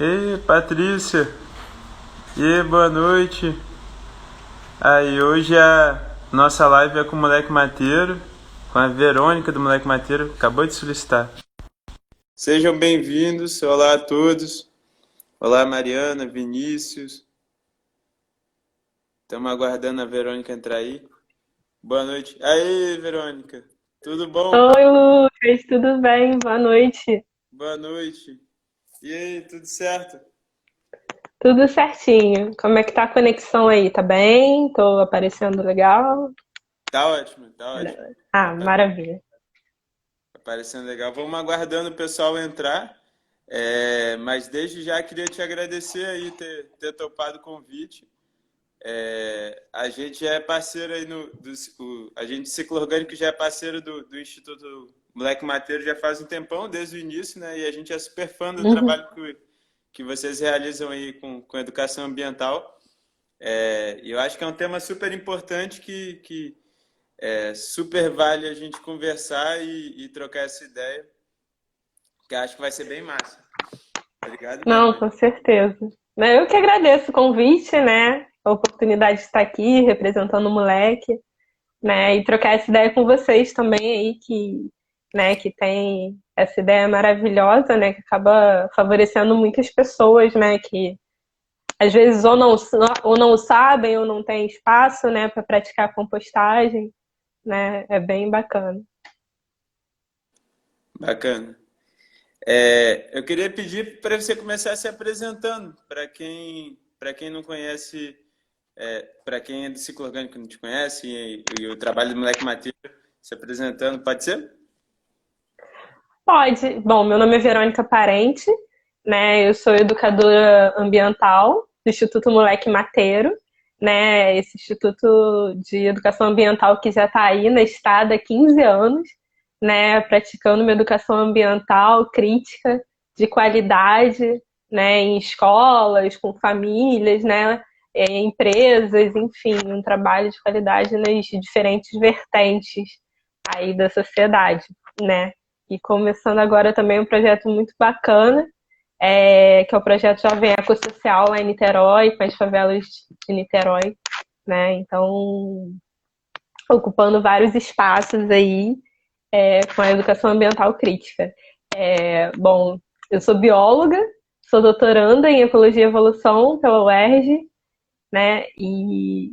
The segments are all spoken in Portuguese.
Ei, Patrícia! E aí, boa noite! Aí, hoje a nossa live é com o Moleque Mateiro, com a Verônica do Moleque Mateiro, acabou de solicitar. Sejam bem-vindos, olá a todos. Olá, Mariana, Vinícius. Estamos aguardando a Verônica entrar aí. Boa noite. Aí, Verônica, tudo bom? Oi, Lucas, tudo bem? Boa noite. Boa noite. E aí, tudo certo? Tudo certinho. Como é que tá a conexão aí? Tá bem? Tô aparecendo legal? Tá ótimo, tá ótimo. Ah, maravilha. Tá parecendo legal. Vamos aguardando o pessoal entrar. Mas desde já queria te agradecer aí ter topado o convite. A gente já é parceiro aí a gente Ciclo Orgânico já é parceiro do Instituto Moleque Mateiro já faz um tempão, desde o início, né? E a gente é super fã do Uhum. trabalho que vocês realizam aí com educação ambiental. E eu acho que é um tema super importante que super vale a gente conversar e trocar essa ideia, que eu acho que vai ser bem massa. Obrigado Não, mesmo. com certeza. Eu que agradeço o convite, né? A oportunidade de estar aqui representando o moleque, né? E trocar essa ideia com vocês também aí, que tem essa ideia maravilhosa, né? Que acaba favorecendo muitas pessoas, né? Que às vezes ou não sabem ou não tem espaço, né, para praticar compostagem, né? É bem bacana. Bacana. Eu queria pedir para você começar se apresentando, para quem não conhece, para quem é do ciclo orgânico e não te conhece, e o trabalho do Moleque Mateiro, se apresentando, pode ser? Pode. Bom, meu nome é Verônica Parente, né? Eu sou educadora ambiental do Instituto Moleque Mateiro, né? Esse Instituto de Educação Ambiental que já está aí na estrada há 15 anos, né? Praticando uma educação ambiental crítica, de qualidade, né? Em escolas, com famílias, né? Em empresas, enfim, um trabalho de qualidade nas diferentes vertentes aí da sociedade, né? E começando agora também um projeto muito bacana, que é o projeto Jovem Ecossocial lá em Niterói, com as favelas de Niterói, né? Então, ocupando vários espaços aí, com a educação ambiental crítica. Bom, eu sou bióloga, sou doutoranda em Ecologia e Evolução pela UERJ, né? E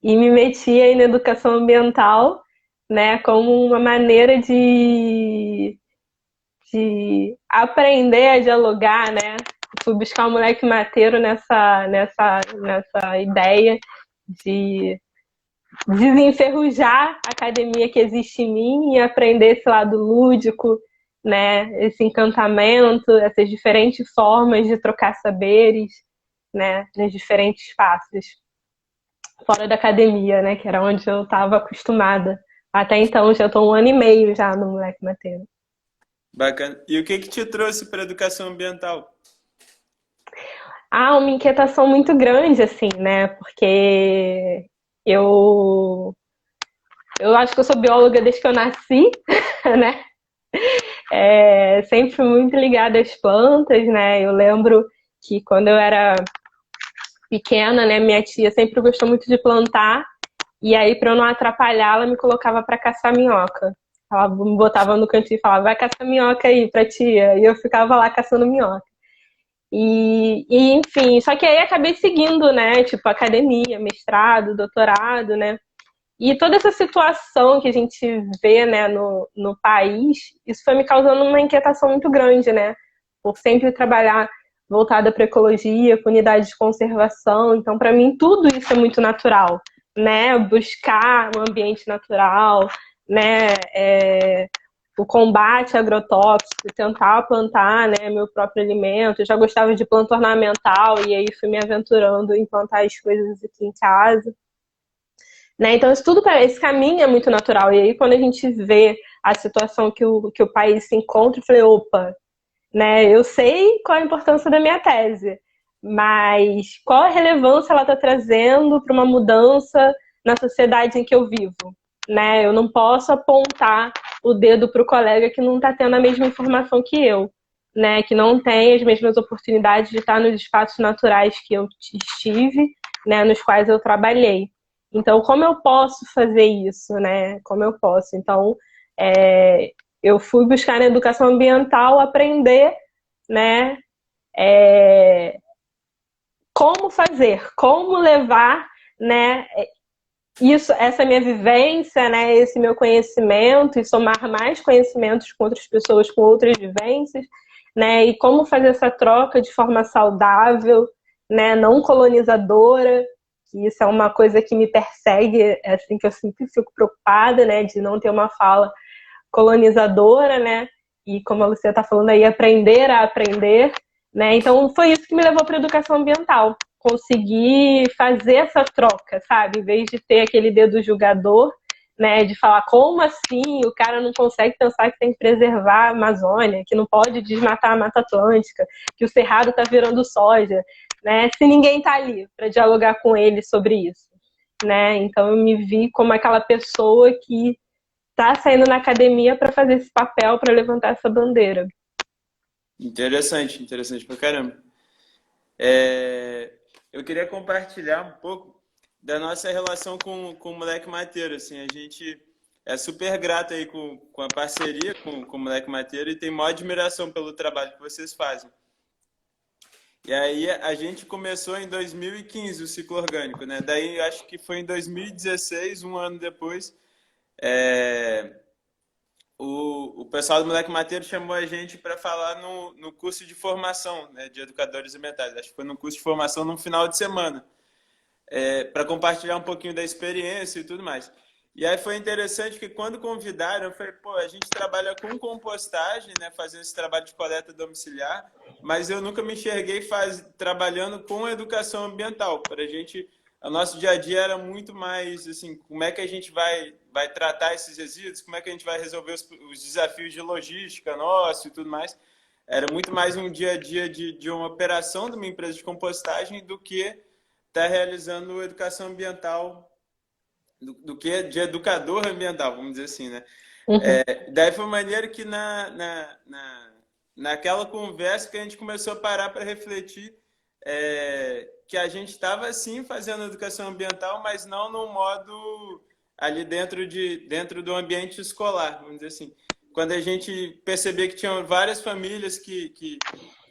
me meti aí na educação ambiental, né, como uma maneira de aprender a dialogar, né? Fui buscar o moleque mateiro nessa ideia de desenferrujar a academia que existe em mim e aprender esse lado lúdico, né? Esse encantamento, essas diferentes formas de trocar saberes, né? Nos diferentes espaços fora da academia, né? Que era onde eu estava acostumada. Até então, já estou 1 ano e meio já no moleque mateiro. Bacana. E o que te trouxe para a educação ambiental? Há uma inquietação muito grande, assim, né? Porque eu, eu acho que eu sou bióloga desde que eu nasci, né? Sempre fui muito ligada às plantas, né? Eu lembro que quando eu era pequena, né, minha tia sempre gostou muito de plantar, e aí, para eu não atrapalhar, ela me colocava para caçar minhoca. Ela me botava no cantinho e falava, vai caçar minhoca aí pra tia. E eu ficava lá caçando minhoca. Enfim, só que aí acabei seguindo, né? Tipo, academia, mestrado, doutorado, né? E toda essa situação que a gente vê, né, no país, isso foi me causando uma inquietação muito grande, né? Por sempre trabalhar voltada para ecologia, com unidade de conservação. Então, para mim, tudo isso é muito natural, né? Buscar um ambiente natural, né? O combate agrotóxico, tentar plantar, né, meu próprio alimento. Eu já gostava de planta ornamental e aí fui me aventurando em plantar as coisas aqui em casa, né? Então isso tudo esse caminho é muito natural. E aí quando a gente vê a situação que o país se encontra, eu falei, opa, né? Eu sei qual a importância da minha tese, mas qual a relevância ela está trazendo para uma mudança na sociedade em que eu vivo, né? Eu não posso apontar o dedo para o colega que não está tendo a mesma informação que eu, né, que não têm as mesmas oportunidades de estar nos espaços naturais que eu estive, né, nos quais eu trabalhei. Então, como eu posso fazer isso, né? Como eu posso? Então, eu fui buscar na educação ambiental aprender, né, como fazer, como levar, né, isso, essa minha vivência, né, esse meu conhecimento e somar mais conhecimentos com outras pessoas com outras vivências, né, e como fazer essa troca de forma saudável, né, não colonizadora, que isso é uma coisa que me persegue, assim, que eu sempre fico preocupada, né, de não ter uma fala colonizadora, né, e como a Lucia está falando aí, aprender a aprender, né, então foi isso que me levou para a educação ambiental, conseguir fazer essa troca, sabe? Em vez de ter aquele dedo julgador, né? De falar, como assim? O cara não consegue pensar que tem que preservar a Amazônia, que não pode desmatar a Mata Atlântica, que o Cerrado está virando soja, né? Se ninguém está ali para dialogar com ele sobre isso, né? Então eu me vi como aquela pessoa que está saindo na academia para fazer esse papel, para levantar essa bandeira. Interessante, interessante pra caramba. É, eu queria compartilhar um pouco da nossa relação com o Moleque Mateiro. Assim, a gente é super grato aí com a parceria com o Moleque Mateiro e tem maior admiração pelo trabalho que vocês fazem. E aí a gente começou em 2015 o ciclo orgânico, né? Daí acho que foi em 2016, um ano depois, é, o pessoal do Moleque Mateiro chamou a gente para falar no curso de formação, né, de educadores ambientais. Acho que foi no curso de formação no final de semana, para compartilhar um pouquinho da experiência e tudo mais. E aí foi interessante que quando convidaram, eu falei, pô, a gente trabalha com compostagem, né, fazendo esse trabalho de coleta domiciliar, mas eu nunca me enxerguei trabalhando com educação ambiental. Para a gente, o nosso dia a dia era muito mais assim, como é que a gente vai tratar esses resíduos, como é que a gente vai resolver os desafios de logística nosso e tudo mais. Era muito mais um dia a dia de uma operação de uma empresa de compostagem do que estar realizando educação ambiental, do que de educador ambiental, vamos dizer assim, né? Uhum. Daí foi maneiro que naquela conversa que a gente começou a parar para refletir que a gente estava sim fazendo educação ambiental, mas não no modo ali dentro do ambiente escolar, vamos dizer assim. Quando a gente percebia que tinham várias famílias que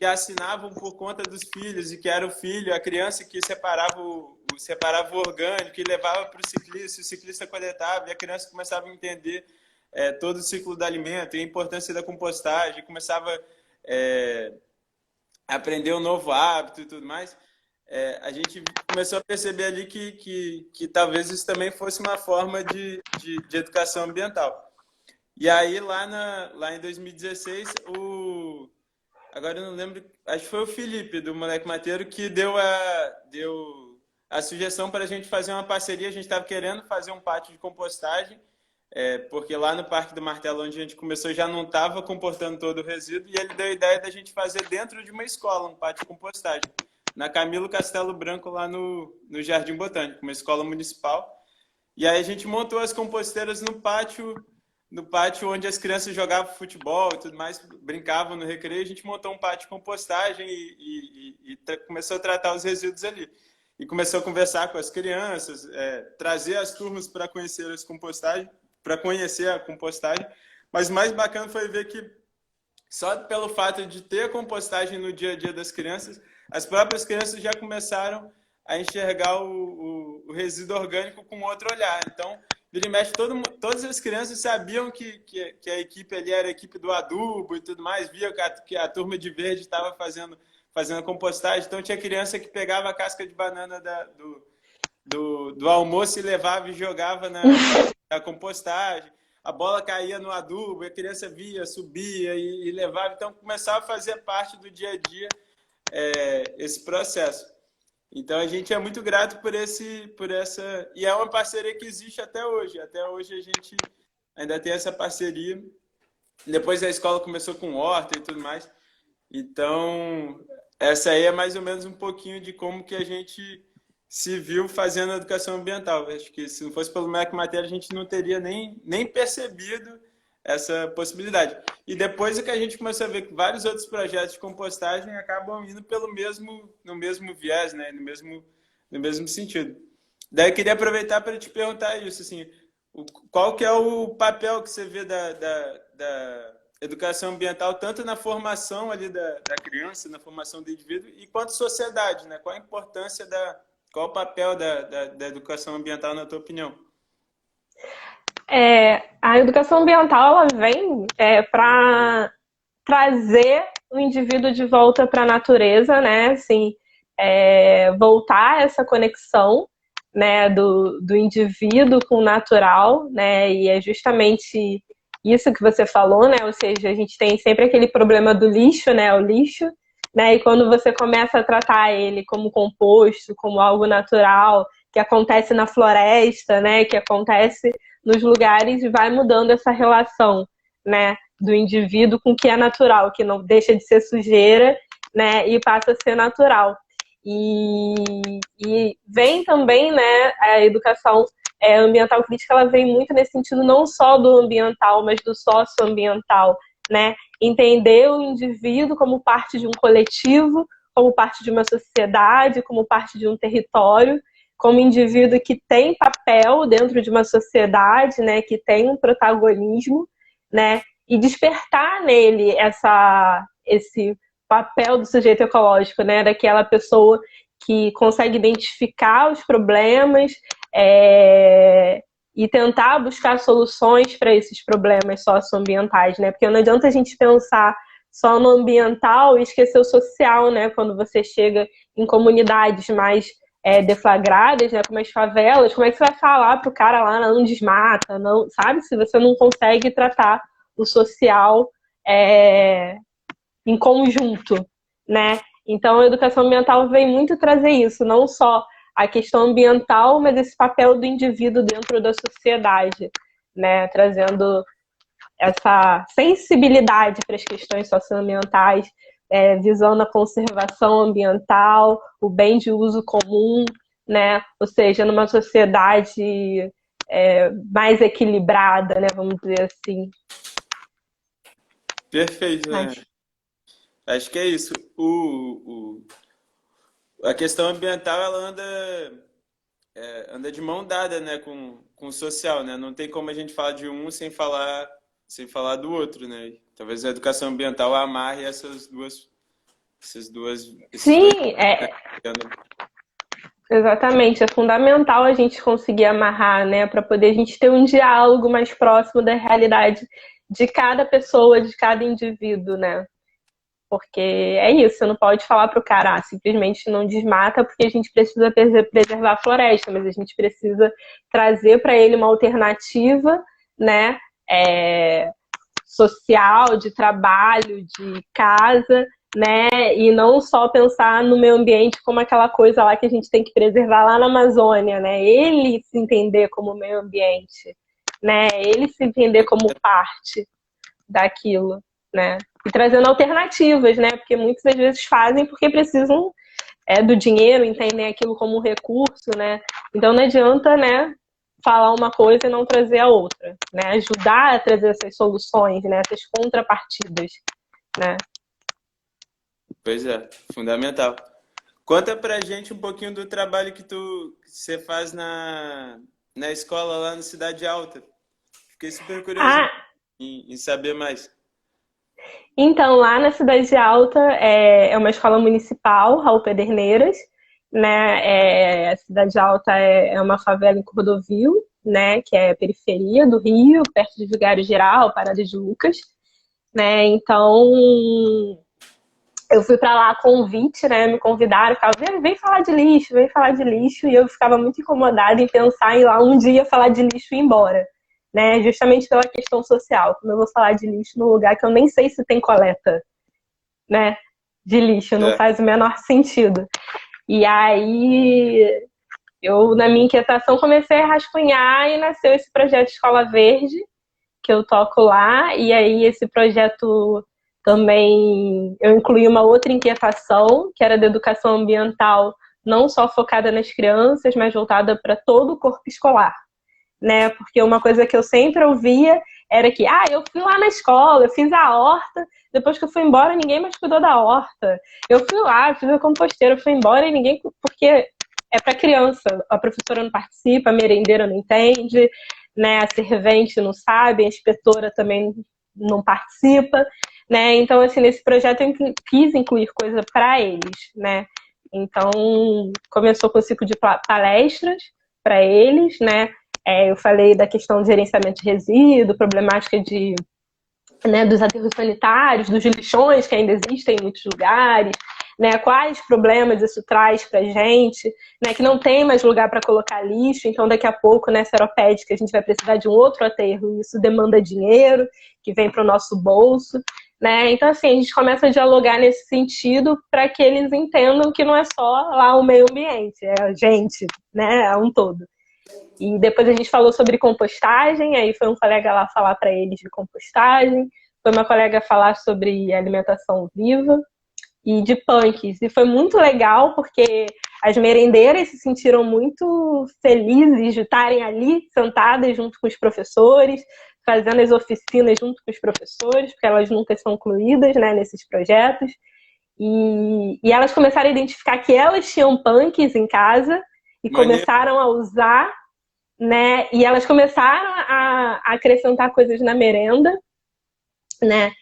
assinavam por conta dos filhos e que era o filho, a criança que separava o orgânico e levava para o ciclista coletava e a criança começava a entender todo o ciclo do alimento e a importância da compostagem, começava a aprender um novo hábito e tudo mais. A gente começou a perceber ali que talvez isso também fosse uma forma de educação ambiental. E aí, lá em 2016, agora eu não lembro, acho que foi o Felipe, do Moleque Mateiro, que deu a sugestão para a gente fazer uma parceria. A gente estava querendo fazer um pátio de compostagem, porque lá no Parque do Martelo, onde a gente começou, já não estava comportando todo o resíduo, e ele deu a ideia da gente fazer dentro de uma escola, um pátio de compostagem, na Camilo Castelo Branco, lá no Jardim Botânico, uma escola municipal. E aí a gente montou as composteiras no pátio onde as crianças jogavam futebol e tudo mais, brincavam no recreio. A gente montou um pátio de compostagem e começou a tratar os resíduos ali. E começou a conversar com as crianças, trazer as turmas para conhecer a compostagem. Mas o mais bacana foi ver que só pelo fato de ter a compostagem no dia a dia das crianças, as próprias crianças já começaram a enxergar o resíduo orgânico com outro olhar. Então, vira e mexe, todas as crianças sabiam que a equipe ali era a equipe do adubo e tudo mais, via que a turma de verde estava fazendo compostagem. Então, tinha criança que pegava a casca de banana do almoço e levava e jogava na compostagem. A bola caía no adubo, a criança via, subia e levava. Então, começava a fazer parte do dia a dia esse processo. Então a gente é muito grato por essa. E é uma parceria que existe até hoje. Até hoje a gente ainda tem essa parceria. Depois a escola começou com horta e tudo mais. Então, essa aí é mais ou menos um pouquinho de como que a gente se viu fazendo a educação ambiental. Acho que se não fosse pelo MEC Matéria, a gente não teria nem percebido essa possibilidade. E depois é que a gente começou a ver que vários outros projetos de compostagem acabam indo no mesmo viés, né? No mesmo sentido. Daí eu queria aproveitar para te perguntar isso, assim, qual que é o papel que você vê da educação ambiental, tanto na formação ali da criança, na formação do indivíduo, e quanto sociedade, né? Qual a importância qual o papel da educação ambiental, na tua opinião? A educação ambiental ela vem para trazer o indivíduo de volta para a natureza, né? Assim, voltar essa conexão, né, do indivíduo com o natural, né? E é justamente isso que você falou, né? Ou seja, a gente tem sempre aquele problema do lixo, né? O lixo, né? E quando você começa a tratar ele como composto, como algo natural, que acontece na floresta, né? Que acontece nos lugares, vai mudando essa relação, né? Do indivíduo com o que é natural, que não deixa de ser sujeira, né? E passa a ser natural. E vem também, né, a educação ambiental crítica, ela vem muito nesse sentido não só do ambiental, mas do socioambiental, né? Entender o indivíduo como parte de um coletivo, como parte de uma sociedade, como parte de um território, como indivíduo que tem papel dentro de uma sociedade, né, que tem um protagonismo, né, e despertar nele esse papel do sujeito ecológico, né, daquela pessoa que consegue identificar os problemas e tentar buscar soluções para esses problemas socioambientais, né, porque não adianta a gente pensar só no ambiental e esquecer o social, né, quando você chega em comunidades mais deflagradas, né, como as favelas, como é que você vai falar pro cara lá, não desmata, não, sabe? Se você não consegue tratar o social em conjunto, né? Então, a educação ambiental vem muito trazer isso, não só a questão ambiental, mas esse papel do indivíduo dentro da sociedade, né? Trazendo essa sensibilidade para as questões socioambientais, visando a conservação ambiental, o bem de uso comum, né? Ou seja, numa sociedade mais equilibrada, né? Vamos dizer assim. Perfeito, né? Mas, Acho que é isso. A questão ambiental, ela anda de mão dada, né, com o social, né? Não tem como a gente falar de um sem falar do outro, né? Talvez a educação ambiental amarre esses dois, sim, exatamente. É fundamental a gente conseguir amarrar, né, para poder a gente ter um diálogo mais próximo da realidade de cada pessoa, de cada indivíduo, né? Porque é isso, você não pode falar para o cara, simplesmente não desmata porque a gente precisa preservar a floresta, mas a gente precisa trazer para ele uma alternativa, né, social, de trabalho, de casa, né, e não só pensar no meio ambiente como aquela coisa lá que a gente tem que preservar lá na Amazônia, né, ele se entender como meio ambiente, né, ele se entender como parte daquilo, né? E trazendo alternativas, né? Porque muitas vezes fazem porque precisam do dinheiro, entendem aquilo como um recurso, né? Então não adianta, né, falar uma coisa e não trazer a outra, né? Ajudar a trazer essas soluções, né? Essas contrapartidas, né? Pois é, fundamental. Conta pra gente um pouquinho do trabalho que você faz na escola lá na Cidade Alta. Fiquei super curioso Ah, em saber mais. então, lá na Cidade Alta é uma escola municipal, Raul Pederneiras, né? A Cidade Alta é uma favela em Cordovil, né? Que é a periferia do Rio, perto de Vigário Geral, Parada de Lucas, né? Então, eu fui para lá a convite, né? Me convidaram, ficavam, vem falar de lixo, vem falar de lixo, e eu ficava muito incomodada em pensar em ir lá um dia falar de lixo e ir embora, né? Justamente pela questão social. Como eu vou falar de lixo num lugar que eu nem sei se tem coleta, né? De lixo, não É, faz o menor sentido. E aí, eu, na minha inquietação, comecei a rascunhar e nasceu esse projeto Escola Verde, que eu toco lá, e aí esse projeto também eu incluí uma outra inquietação, que era da educação ambiental, não só focada nas crianças, mas voltada para todo o corpo escolar, né? Porque uma coisa que eu sempre ouvia era que, eu fui lá na escola, eu fiz a horta, depois que eu fui embora, ninguém mais cuidou da horta. Eu fui lá, fiz a composteira, eu fui embora e ninguém... Porque é para criança, a professora não participa, a merendeira não entende, né? A servente não sabe, a inspetora também não participa, né? Então, assim, nesse projeto eu quis incluir coisa para eles, né? Então, começou com o ciclo de palestras para eles, né? Eu falei da questão do gerenciamento de resíduo, problemática dos aterros sanitários, dos lixões que ainda existem em muitos lugares, né? Quais problemas isso traz para a gente, né? Que não tem mais lugar para colocar lixo, então daqui a pouco, né, Seropédica, a gente vai precisar de um outro aterro, e isso demanda dinheiro, que vem para o nosso bolso, né? Então, assim, a gente começa a dialogar nesse sentido para que eles entendam que não é só lá o meio ambiente, é a gente, né? É um todo. E depois a gente falou sobre compostagem, aí foi um colega lá falar para eles de compostagem, foi uma colega falar sobre alimentação viva e de punks. E foi muito legal porque as merendeiras se sentiram muito felizes de estarem ali sentadas junto com os professores, fazendo as oficinas junto com os professores, porque elas nunca são incluídas, né, nesses projetos. E elas começaram a identificar que elas tinham punks em casa e Maneiro. começaram a usar, né? E elas começaram a acrescentar coisas na merenda, né?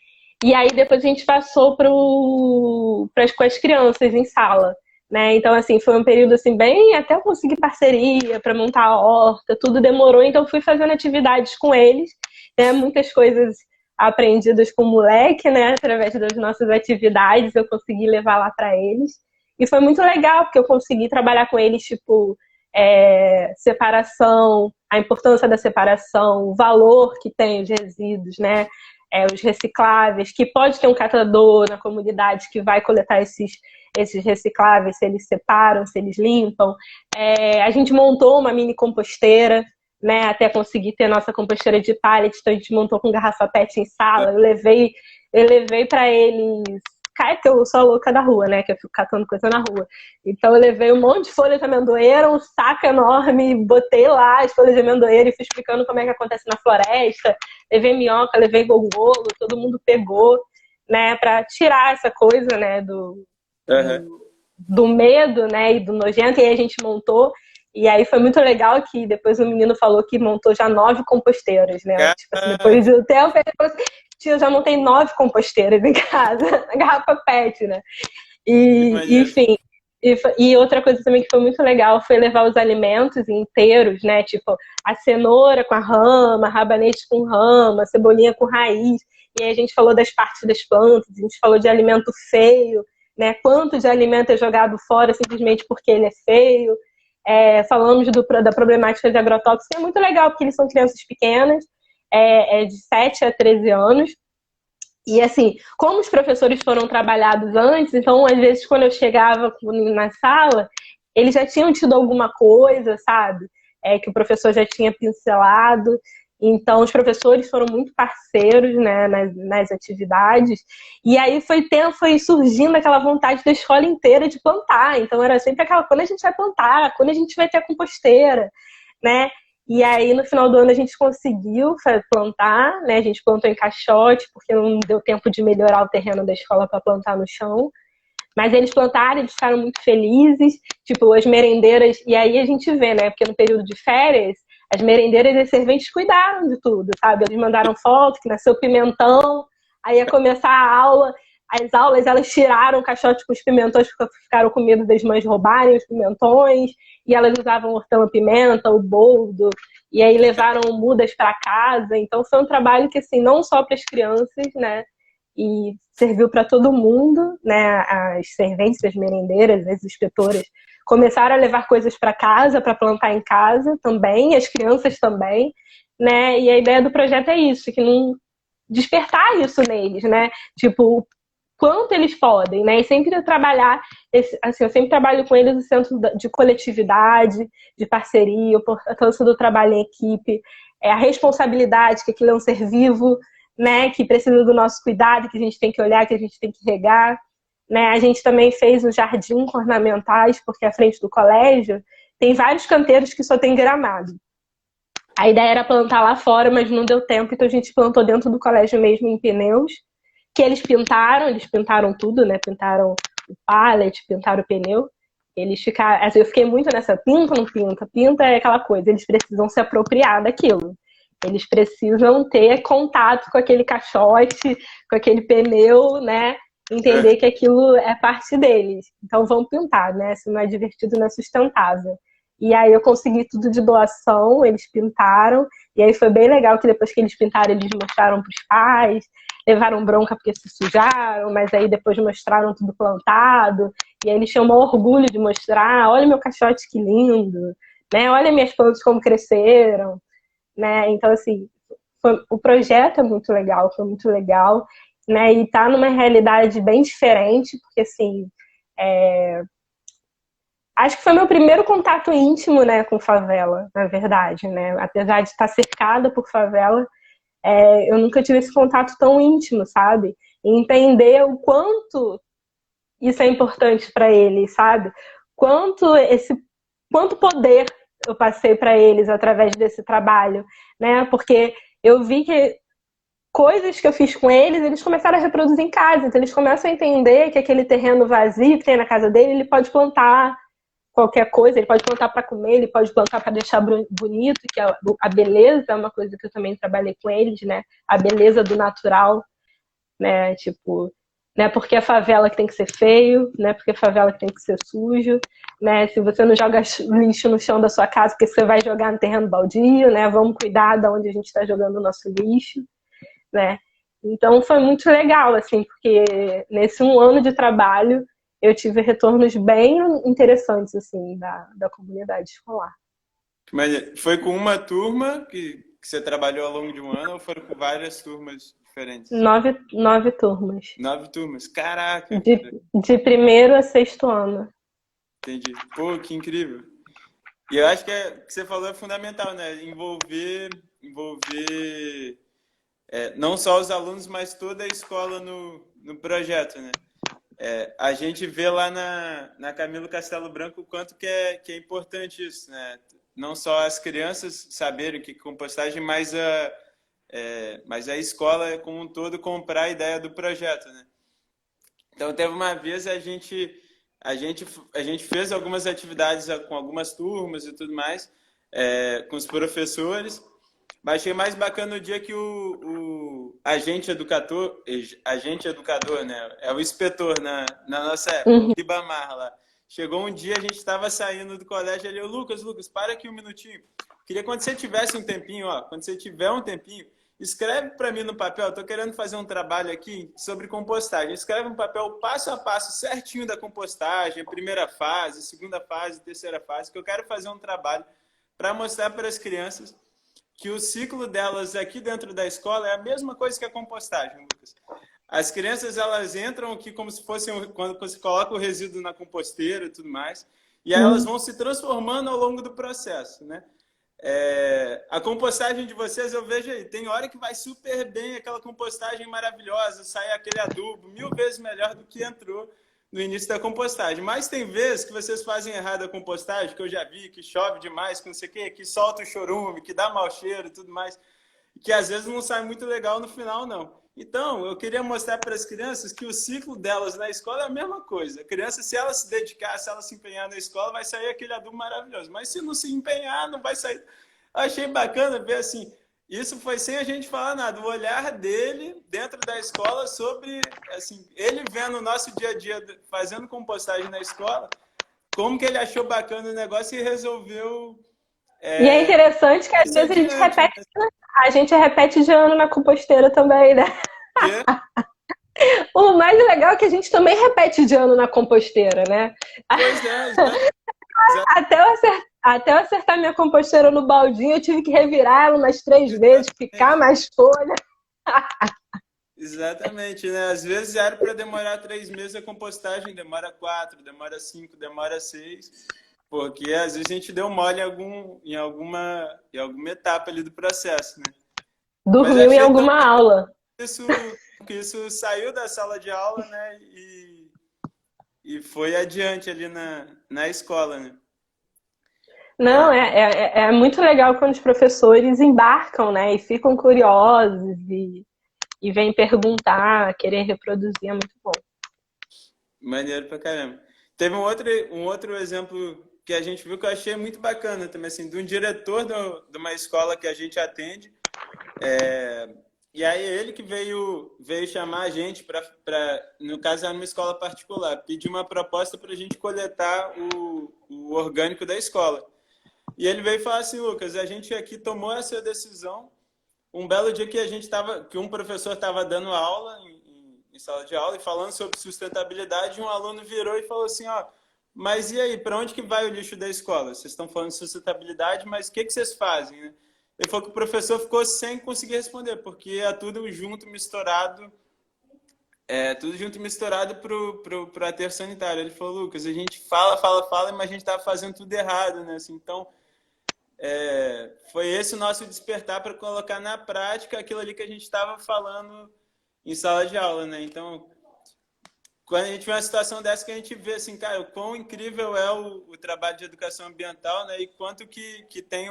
E aí depois a gente passou com as crianças em sala, né? Então, assim, foi um período assim, bem até eu conseguir parceria para montar a horta, tudo demorou, então fui fazendo atividades com eles, né? Muitas coisas aprendidas com o moleque, né? Através das nossas atividades, eu consegui levar lá para eles. E foi muito legal, porque eu consegui trabalhar com eles, tipo, separação, a importância da separação, o valor que tem os resíduos, né? Os recicláveis, que pode ter um catador na comunidade que vai coletar esses recicláveis, se eles separam, se eles limpam. A gente montou uma mini composteira, né, até conseguir ter nossa composteira de pallet, então a gente montou com garrafa PET em sala, eu levei para eles, que eu sou a louca da rua, né, que eu fico catando coisa na rua, então eu levei um monte de folha de amendoeira, um saco enorme, botei lá as folhas de amendoeira e fui explicando como é que acontece na floresta, levei minhoca, levei gongolo, todo mundo pegou, né, para tirar essa coisa, né, do medo, né, e do nojento, e aí a gente montou. E aí foi muito legal que depois o menino falou que montou já 9 composteiras, né? Tipo assim, depois do tempo, ele falou assim, tia, eu já montei 9 composteiras em casa, na garrafa PET, né? E enfim, e outra coisa também que foi muito legal foi levar os alimentos inteiros, né? Tipo, a cenoura com a rama, rabanete com rama, cebolinha com raiz. E aí a gente falou das partes das plantas, a gente falou de alimento feio, né? Quanto de alimento é jogado fora simplesmente porque ele é feio. Falamos da problemática de agrotóxicos, é muito legal, porque eles são crianças pequenas, de 7 a 13 anos, e assim, como os professores foram trabalhados antes, então às vezes quando eu chegava na sala, eles já tinham tido alguma coisa, sabe? Que o professor já tinha pincelado, então os professores foram muito parceiros, né, nas atividades, e aí foi surgindo aquela vontade da escola inteira de plantar, então era sempre aquela, quando a gente vai plantar, quando a gente vai ter a composteira, né? E aí no final do ano a gente conseguiu plantar, né? A gente plantou em caixote, porque não deu tempo de melhorar o terreno da escola para plantar no chão. Mas eles plantaram, eles ficaram muito felizes, tipo, as merendeiras, e aí a gente vê, né, porque no período de férias, as merendeiras e as serventes cuidaram de tudo, sabe? Eles mandaram foto que nasceu pimentão, aí ia começar a aula, as aulas, elas tiraram o caixote com os pimentões, porque ficaram com medo das mães roubarem os pimentões, e elas usavam hortelã-pimenta, o boldo, e aí levaram mudas para casa, então foi um trabalho que, assim, não só para as crianças, né, e serviu para todo mundo, né? As serventes, as merendeiras, as inspetoras começaram a levar coisas para casa, para plantar em casa também, as crianças também, né? E a ideia do projeto é isso, que não despertar isso neles, né? Tipo, quanto eles podem, né? E sempre trabalhar, assim, eu sempre trabalho com eles no centro de coletividade, de parceria, a importância do trabalho em equipe, a responsabilidade que aquilo é um ser vivo, né, que precisa do nosso cuidado, que a gente tem que olhar, que a gente tem que regar, né? A gente também fez um jardim com ornamentais, porque à frente do colégio tem vários canteiros que só tem gramado. A ideia era plantar lá fora, mas não deu tempo, então a gente plantou dentro do colégio mesmo, em pneus, que eles pintaram tudo, né? Pintaram o pallet, pintaram o pneu. Eles ficaram, assim, eu fiquei muito nessa, pinta ou não pinta? Pinta é aquela coisa, eles precisam se apropriar daquilo. Eles precisam ter contato com aquele caixote, com aquele pneu, né? Entender É. que aquilo é parte deles. Então vão pintar, né? Se não é divertido, não é sustentável. E aí eu consegui tudo de doação, eles pintaram, e aí foi bem legal que depois que eles pintaram, eles mostraram para os pais, levaram bronca porque se sujaram, mas aí depois mostraram tudo plantado, e aí eles tinham um orgulho de mostrar, olha meu caixote que lindo, né? Olha minhas plantas como cresceram, né? Então, assim, o projeto é muito legal, foi muito legal, né? E tá numa realidade bem diferente, porque, assim, acho que foi meu primeiro contato íntimo, né, com favela, na verdade, né? Apesar de estar cercada por favela, eu nunca tive esse contato tão íntimo, sabe? E entender o quanto isso é importante para eles, sabe? Quanto poder eu passei para eles através desse trabalho, né? Porque eu vi que coisas que eu fiz com eles, eles começaram a reproduzir em casa. Então eles começam a entender que aquele terreno vazio que tem na casa dele, ele pode plantar qualquer coisa, ele pode plantar para comer, ele pode plantar para deixar bonito, que a beleza é uma coisa que eu também trabalhei com eles, né? A beleza do natural, né? Tipo, né? Porque a favela que tem que ser feio, né? Porque a favela que tem que ser sujo, né? Se você não joga lixo no chão da sua casa, porque você vai jogar no terreno baldio, né? Vamos cuidar de onde a gente está jogando o nosso lixo, né? Então foi muito legal, assim, porque nesse um ano de trabalho eu tive retornos bem interessantes, assim, da comunidade escolar. Mas foi com uma turma que você trabalhou ao longo de um ano ou foram com várias turmas diferentes? 9 turmas. 9 turmas. Caraca, De primeiro a sexto ano. entendi. Pô, que incrível. E eu acho que você falou é fundamental, né? Envolver não só os alunos, mas toda a escola no projeto, né? A gente vê lá na Camilo Castelo Branco o quanto que é importante isso, né? Não só as crianças saberem o que é compostagem, mas a escola como um todo comprar a ideia do projeto, né? Então teve uma vez a gente fez algumas atividades com algumas turmas e tudo mais, com os professores. Mas achei mais bacana o dia que o agente educador, né? É o inspetor na nossa época, o Uhum. Ribamar lá. Chegou um dia, a gente estava saindo do colégio, ele, Lucas, para aqui um minutinho. Queria quando você tivesse um tempinho, ó, quando você tiver um tempinho, escreve para mim no papel, estou querendo fazer um trabalho aqui sobre compostagem. Escreve no papel passo a passo certinho da compostagem, primeira fase, segunda fase, terceira fase, que eu quero fazer um trabalho para mostrar para as crianças que o ciclo delas aqui dentro da escola é a mesma coisa que a compostagem, Lucas. As crianças, elas entram aqui como se fossem, quando você coloca o resíduo na composteira e tudo mais, e aí elas vão se transformando ao longo do processo, né? A compostagem de vocês, eu vejo aí, tem hora que vai super bem, aquela compostagem maravilhosa, sai aquele adubo 1000 vezes melhor do que entrou no início da compostagem. Mas tem vezes que vocês fazem errado a compostagem, que eu já vi, que chove demais, que não sei o quê, que solta o chorume, que dá mau cheiro e tudo mais, que às vezes não sai muito legal no final, não. Então, eu queria mostrar para as crianças que o ciclo delas na escola é a mesma coisa. A criança, se ela se dedicar, se ela se empenhar na escola, vai sair aquele adubo maravilhoso. Mas se não se empenhar, não vai sair. Eu achei bacana ver assim, isso foi sem a gente falar nada, o olhar dele dentro da escola sobre, assim, ele vendo o nosso dia a dia fazendo compostagem na escola, como que ele achou bacana o negócio e resolveu E é interessante que às isso vezes adiante, né? a gente repete de ano na composteira também, né? Porque, O mais legal é que a gente também repete de ano na composteira, né? pois é, Até eu acertar minha composteira no baldinho, eu tive que revirar ela umas 3 vezes, picar exatamente. mais folha. Exatamente, né? Às vezes era para demorar 3 meses a compostagem, demora 4, demora 5, demora 6, porque às vezes a gente deu mole em alguma etapa ali do processo, né? Mas Dormiu em achei tão alguma aula. isso que isso saiu da sala de aula, né? E foi adiante ali na escola, né? Não, é muito legal quando os professores embarcam, né? E ficam curiosos e vêm perguntar, querer reproduzir, é muito bom. Maneiro pra caramba. Teve um outro exemplo que a gente viu que eu achei muito bacana também, assim, de um diretor de uma escola que a gente atende. E aí ele que veio chamar a gente no caso era uma escola particular, pedir uma proposta para a gente coletar o orgânico da escola. E ele veio falar assim, Lucas, a gente aqui tomou essa decisão um belo dia que que um professor estava dando aula em sala de aula e falando sobre sustentabilidade, um aluno virou e falou assim, ó, mas e aí, para onde que vai o lixo da escola? Vocês estão falando de sustentabilidade, mas o que vocês fazem, né? Ele falou que o professor ficou sem conseguir responder, porque é tudo junto, misturado, para o aterro sanitário. Ele falou, Lucas, a gente fala, mas a gente estava fazendo tudo errado, né? Assim, então, foi esse o nosso despertar para colocar na prática aquilo ali que a gente estava falando em sala de aula, né? Então, quando a gente vê uma situação dessa que a gente vê assim, cara, o quão incrível é o trabalho de educação ambiental, né? E quanto que tem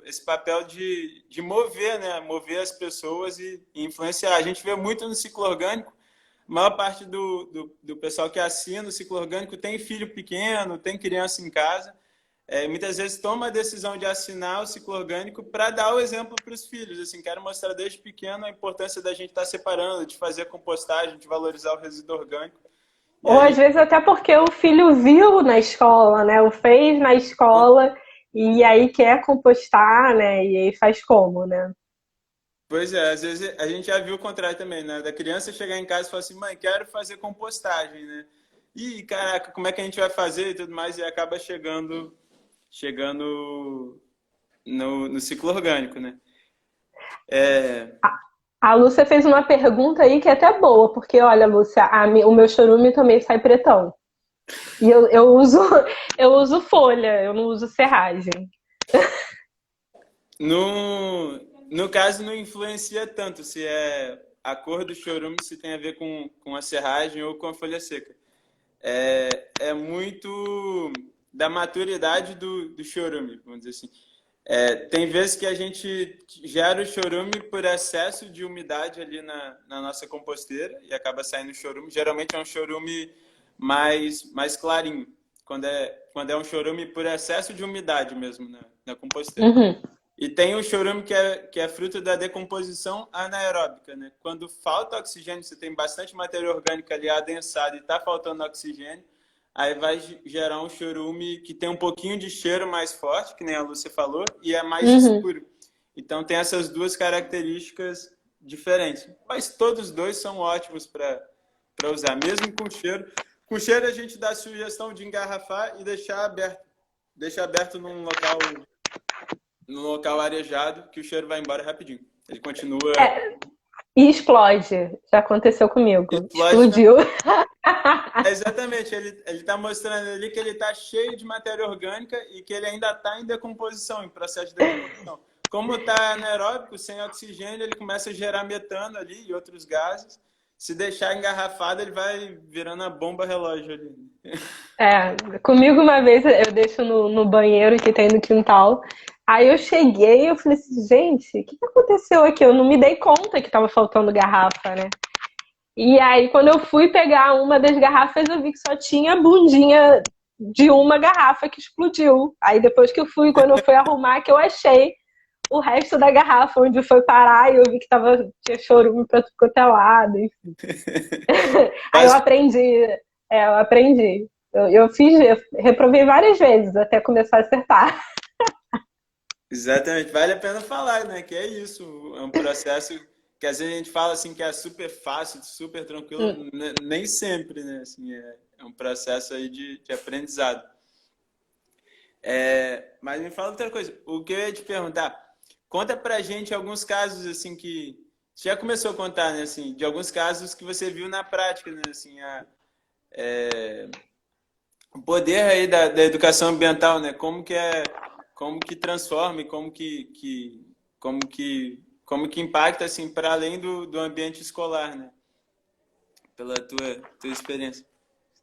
esse papel de mover, né? Mover as pessoas e influenciar. A gente vê muito no ciclo orgânico, a maior parte do pessoal que assina o ciclo orgânico tem filho pequeno, tem criança em casa. Muitas vezes toma a decisão de assinar o ciclo orgânico para dar o exemplo para os filhos. Assim, quero mostrar desde pequeno a importância da gente estar separando, de fazer compostagem, de valorizar o resíduo orgânico. E Ou às aí, vezes até porque o filho viu na escola, né? O fez na escola e aí quer compostar, né? E aí faz como, né? pois é, às vezes a gente já viu o contrário também, né? Da criança chegar em casa e falar assim, mãe, quero fazer compostagem, né? E caraca, como é que a gente vai fazer e tudo mais? E acaba chegando no ciclo orgânico, né? É, A Lúcia fez uma pergunta aí que é até boa, porque olha, Lúcia, o meu chorume também sai pretão. E eu uso, eu uso folha, eu não uso serragem. no caso, não influencia tanto se é a cor do chorume, se tem a ver com a serragem ou com a folha seca. É muito da maturidade do chorume, vamos dizer assim. Tem vezes que a gente gera o chorume por excesso de umidade ali na nossa composteira e acaba saindo chorume. Geralmente é um chorume mais clarinho, quando é um chorume por excesso de umidade mesmo na composteira. Uhum. E tem o chorume que é fruto da decomposição anaeróbica, né? Quando falta oxigênio, você tem bastante matéria orgânica ali adensada e está faltando oxigênio, aí vai gerar um chorume que tem um pouquinho de cheiro mais forte, que nem a Lúcia falou, e é mais Uhum. escuro. Então tem essas duas características diferentes. Mas todos dois são ótimos para usar, mesmo com cheiro. Com cheiro a gente dá a sugestão de engarrafar e deixar aberto. Deixar aberto num local arejado, que o cheiro vai embora rapidinho. Ele continua. E explode. Já aconteceu comigo. Explode. Explodiu. Exatamente, ele está mostrando ali que ele está cheio de matéria orgânica e que ele ainda está em decomposição, em processo de decomposição. Como está anaeróbico, sem oxigênio, ele começa a gerar metano ali e outros gases. Se deixar engarrafado, ele vai virando a bomba relógio ali. Comigo uma vez eu deixo no banheiro que tem no quintal. Aí eu cheguei e eu falei assim, gente, o que aconteceu aqui? Eu não me dei conta que tava faltando garrafa, né? E aí quando eu fui pegar uma das garrafas, eu vi que só tinha a bundinha de uma garrafa que explodiu. Aí depois quando eu fui arrumar, que eu achei o resto da garrafa onde foi parar e eu vi que tinha chorume pra tudo quanto é lado, enfim. Aí eu Mas, aprendi, eu aprendi. Eu reprovei várias vezes até começar a acertar. exatamente, vale a pena falar, né? Que é isso, é um processo que às vezes a gente fala assim que é super fácil, super tranquilo, nem sempre, né? Assim, é um processo aí de aprendizado. Mas me fala outra coisa, o que eu ia te perguntar, conta pra gente alguns casos assim que você já começou a contar, né? Assim, de alguns casos que você viu na prática, né? Assim, o poder aí da educação ambiental, né? Como que transforma e como que impacta assim para além do ambiente escolar, né? Pela tua experiência.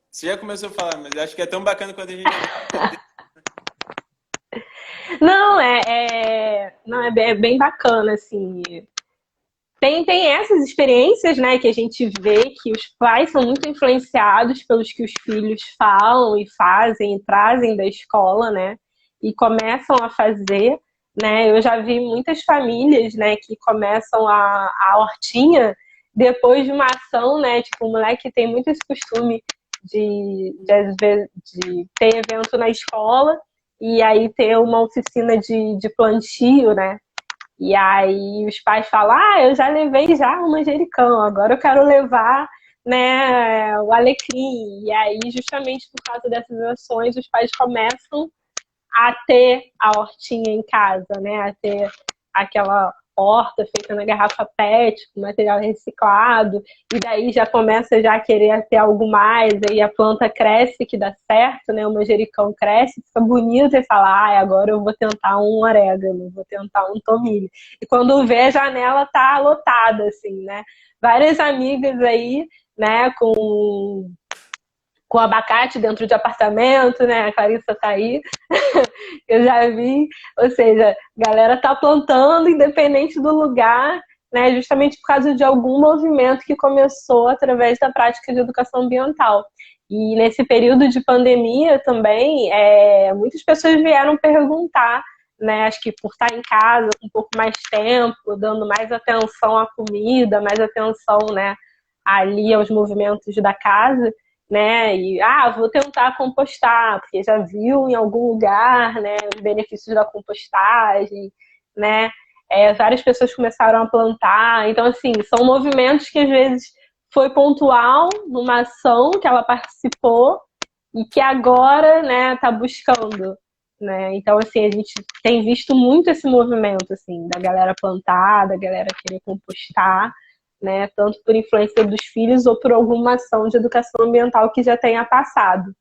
Você já começou a falar, mas acho que é tão bacana quando a gente vê o poder. Não, não, é bem bacana, assim. Tem essas experiências, né, que a gente vê que os pais são muito influenciados pelos que os filhos falam e fazem e trazem da escola, né, e começam a fazer, né. Eu já vi muitas famílias, né, que começam a hortinha depois de uma ação, né, tipo, o moleque tem muito esse costume às vezes, de ter evento na escola e aí ter uma oficina de plantio, né, e aí os pais falam, eu já levei já o manjericão, agora eu quero levar, né, o alecrim. E aí, justamente por causa dessas ações, os pais começam a ter a hortinha em casa, né? A ter aquela horta feita na garrafa PET, com material reciclado, e daí já começa já a querer ter algo mais, aí a planta cresce, que dá certo, né? O manjericão cresce, fica bonito, e fala, agora eu vou tentar um orégano, vou tentar um tomilho. E quando vê, a janela tá lotada, assim, né? Várias amigas aí, né, com abacate dentro de apartamento, né? A Clarissa tá aí. Eu já vi, ou seja, a galera tá plantando independente do lugar, né? Justamente por causa de algum movimento que começou através da prática de educação ambiental. E nesse período de pandemia também, muitas pessoas vieram perguntar, né? Acho que por estar em casa com um pouco mais tempo, dando mais atenção à comida, mais atenção, né, ali aos movimentos da casa, né? E vou tentar compostar, porque já viu em algum lugar, né, os benefícios da compostagem, né? Várias pessoas começaram a plantar. Então, assim, são movimentos que às vezes foi pontual numa ação que ela participou e que agora, né, está buscando, né? Então, assim, a gente tem visto muito esse movimento, assim, da galera plantar, da galera querer compostar, né? Tanto por influência dos filhos ou por alguma ação de educação ambiental que já tenha passado,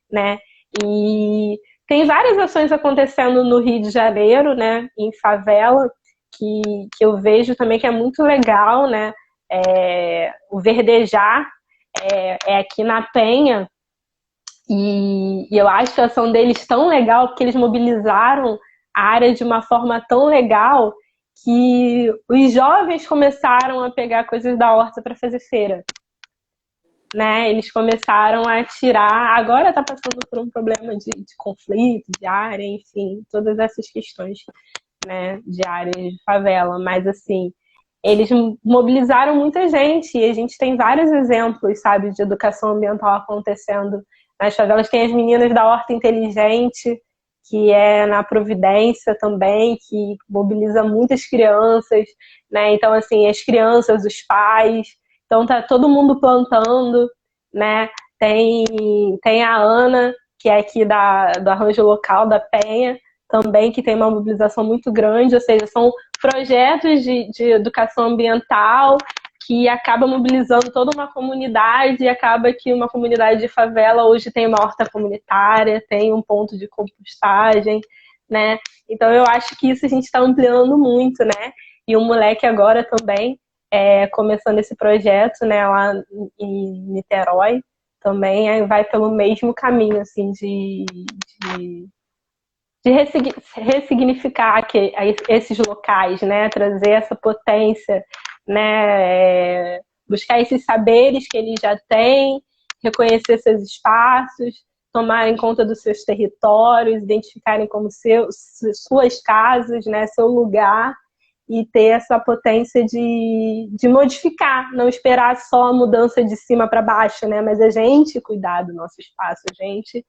né? E tem várias ações acontecendo no Rio de Janeiro, né? Em favela, que eu vejo também que é muito legal, né? O Verdejar é aqui na Penha, e eu acho a ação deles tão legal porque eles mobilizaram a área de uma forma tão legal que os jovens começaram a pegar coisas da horta para fazer feira, né? Eles começaram a tirar. Agora está passando por um problema de conflito, de área, enfim, todas essas questões, né, de áreas de favela. Mas assim, eles mobilizaram muita gente e a gente tem vários exemplos, sabe, de educação ambiental acontecendo nas favelas. Tem as meninas da Horta Inteligente, que é na Providência também, que mobiliza muitas crianças, né? Então, assim, as crianças, os pais, então tá todo mundo plantando, né? Tem a Ana, que é aqui do Arranjo Local da Penha, também, que tem uma mobilização muito grande, ou seja, são projetos de educação ambiental que acaba mobilizando toda uma comunidade e acaba que uma comunidade de favela hoje tem uma horta comunitária, tem um ponto de compostagem, né? Então eu acho que isso a gente está ampliando muito, né? E o moleque agora também começando esse projeto, né, lá em Niterói, também vai pelo mesmo caminho, assim, de ressignificar esses locais, né? Trazer essa potência, né? Buscar esses saberes que eles já têm, reconhecer seus espaços, tomarem conta dos seus territórios, identificarem como suas casas, né? Seu lugar, e ter essa potência de modificar, não esperar só a mudança de cima para baixo, né? Mas a gente cuidar do nosso espaço, a gente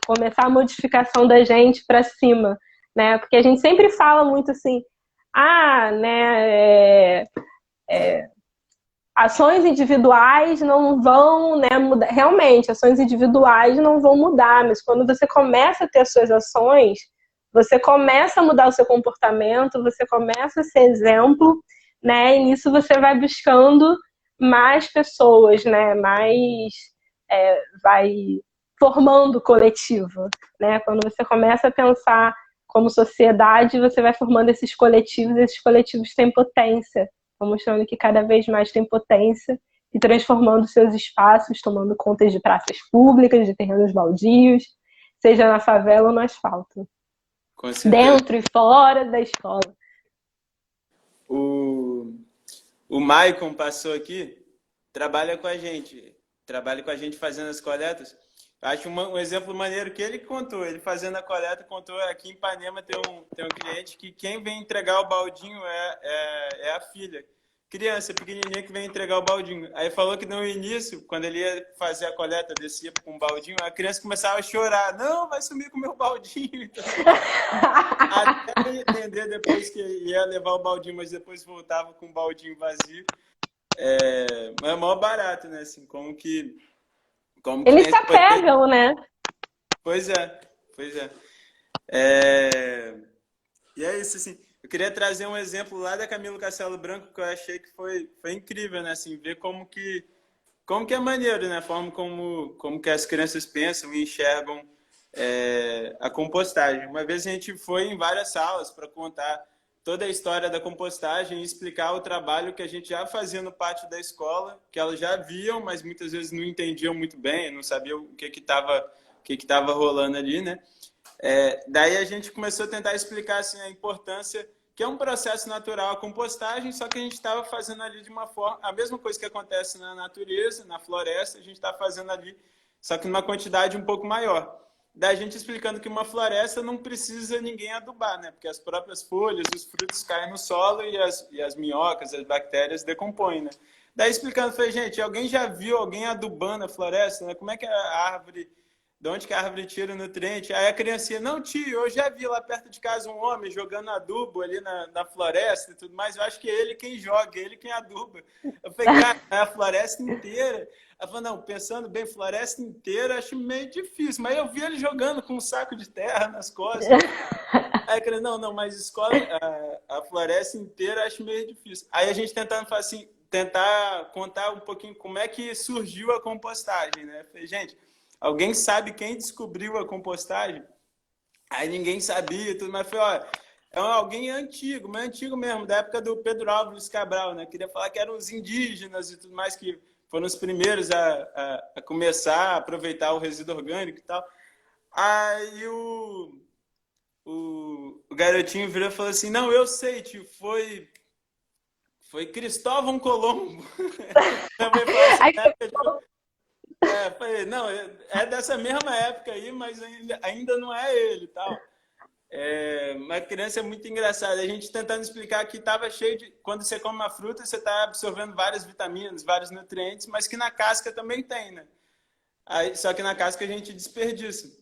começar a modificação da gente para cima, né? Porque a gente sempre fala muito assim, né? Ações individuais não vão, né, mudar. Realmente, ações individuais não vão mudar, mas quando você começa a ter as suas ações, você começa a mudar o seu comportamento, você começa a ser exemplo, né? E nisso você vai buscando mais pessoas, né? Vai formando coletivo, né? Quando você começa a pensar como sociedade, você vai formando esses coletivos têm potência, vão mostrando que cada vez mais tem potência e transformando seus espaços, tomando conta de praças públicas, de terrenos baldios, seja na favela ou no asfalto. Com certeza. dentro e fora da escola. O, o Maicon passou aqui, trabalha com a gente, trabalha com a gente fazendo as coletas. Acho um exemplo maneiro que ele contou, ele fazendo a coleta, contou aqui em Ipanema tem um cliente que quem vem entregar o baldinho é a filha. Criança pequenininha que vem entregar o baldinho. Aí falou que no início, quando ele ia fazer a coleta, descia com o baldinho, a criança começava a chorar. Não, vai sumir com o meu baldinho. Até ele entender depois que ia levar o baldinho, mas depois voltava com o baldinho vazio. Mas é maior barato, né? Assim, como que Eles tem se apegam, né? Pois é, pois é. É, E é isso, assim. Eu queria trazer um exemplo lá da Camilo Castelo Branco que eu achei que foi incrível, né? Assim, ver como que é maneiro, né? A forma como que as crianças pensam e enxergam a compostagem. Uma vez a gente foi em várias salas para contar toda a história da compostagem e explicar o trabalho que a gente já fazia no pátio da escola, que elas já viam, mas muitas vezes não entendiam muito bem, não sabiam o que estava rolando ali, né? Daí a gente começou a tentar explicar assim, a importância que é um processo natural a compostagem, só que a gente estava fazendo ali de uma forma, a mesma coisa que acontece na natureza, na floresta, a gente está fazendo ali, só que numa quantidade um pouco maior. Daí a gente explicando que uma floresta não precisa ninguém adubar, né? Porque as próprias folhas, os frutos caem no solo e as minhocas, as bactérias decompõem, né? Daí explicando, falei, gente, alguém já viu alguém adubando a floresta, né? Como é que a árvore de onde que a árvore tira o nutriente? Aí a criancinha, não, tio, eu já vi lá perto de casa um homem jogando adubo ali na floresta e tudo mais. Eu acho que é ele quem joga, é ele quem aduba. Eu falei, cara, é a floresta inteira. Ela falou, não, pensando bem, floresta inteira, acho meio difícil. Mas eu vi ele jogando com um saco de terra nas costas. Aí, cara, não, mas escola, a floresta inteira, acho meio difícil. Aí a gente tentando assim, tentar contar um pouquinho como é que surgiu a compostagem, né? Eu falei, gente, alguém sabe quem descobriu a compostagem? Aí ninguém sabia, tudo, mas foi, ó, alguém antigo, mas antigo mesmo, da época do Pedro Álvares Cabral, né? Queria falar que eram os indígenas e tudo mais, que foram os primeiros a começar a aproveitar o resíduo orgânico e tal. Aí o garotinho virou e falou assim, não, eu sei, tio, foi Cristóvão Colombo. Também foi assim, Aí, na época de falei, não, é dessa mesma época aí, mas ainda não é ele e tal. Uma criança é muito engraçada. A gente tentando explicar que estava cheio de... Quando você come uma fruta, você está absorvendo várias vitaminas, vários nutrientes, mas que na casca também tem, né? Aí, só que na casca a gente desperdiça.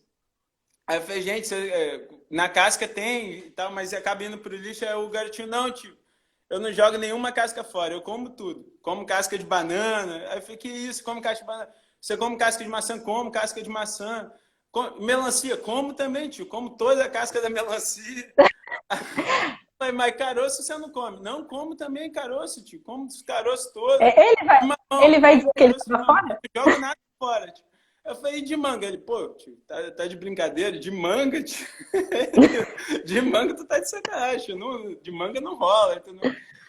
Aí eu falei, gente, na casca tem e tal, mas acaba indo pro lixo. Aí o garotinho, não, tio, eu não jogo nenhuma casca fora, eu como tudo. Como casca de banana. Aí eu falei, que isso, como casca de banana? Você come casca de maçã? Como casca de maçã. Melancia? Como também, tio. Como toda a casca da melancia. Falei, mas caroço você não come? Não, como também caroço, tio. Como os caroços todos. ele vai Como dizer que ele caroço, estava não. fora? Não jogo nada fora, tio. Eu falei, e de manga? Ele, pô, tio, tá de brincadeira? De manga, tio? De manga tu tá de sacanagem. Não, de manga não rola.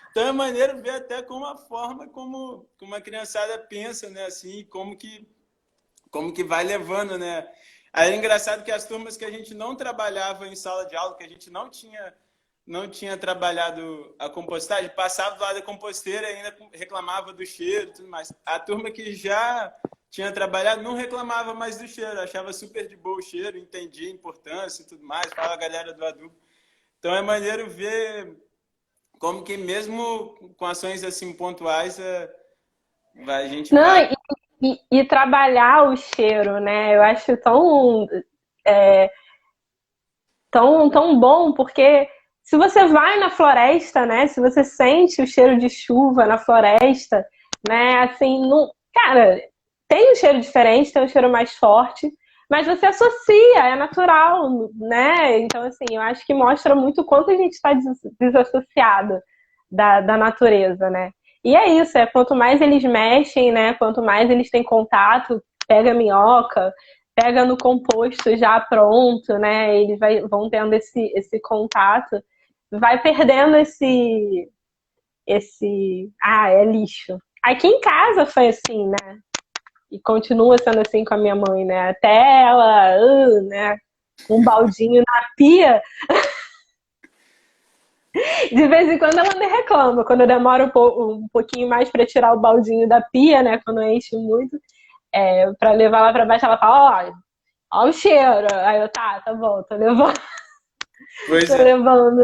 Então é maneiro ver até como a forma como a criançada pensa, né? Assim, como que vai levando, né? Aí é engraçado que as turmas que a gente não trabalhava em sala de aula, que a gente não tinha trabalhado a compostagem, passava do lado da composteira e ainda reclamava do cheiro e tudo mais. A turma que já tinha trabalhado não reclamava mais do cheiro, achava super de boa o cheiro, entendia a importância e tudo mais, fala a galera do adubo. Então é maneiro ver como que mesmo com ações assim pontuais, a gente Não, vai... e trabalhar o cheiro, né? Eu acho tão bom, porque se você vai na floresta, né? Se você sente o cheiro de chuva na floresta, né? Assim, não, cara, tem um cheiro diferente, tem um cheiro mais forte, mas você associa, é natural, né? Então, assim, eu acho que mostra muito o quanto a gente está desassociado da natureza, né? E é isso, quanto mais eles mexem, né? Quanto mais eles têm contato, pega a minhoca, pega no composto já pronto, né? Eles vão tendo esse contato, vai perdendo é lixo. Aqui em casa foi assim, né? E continua sendo assim com a minha mãe, né? Até ela, né? um baldinho na pia, de vez em quando ela me reclama, quando eu demoro um pouquinho mais para tirar o baldinho da pia, né, quando enche muito, para levar lá para baixo, ela fala, ó o cheiro. Aí eu, tá bom, tô levando, Pois tô é. levando.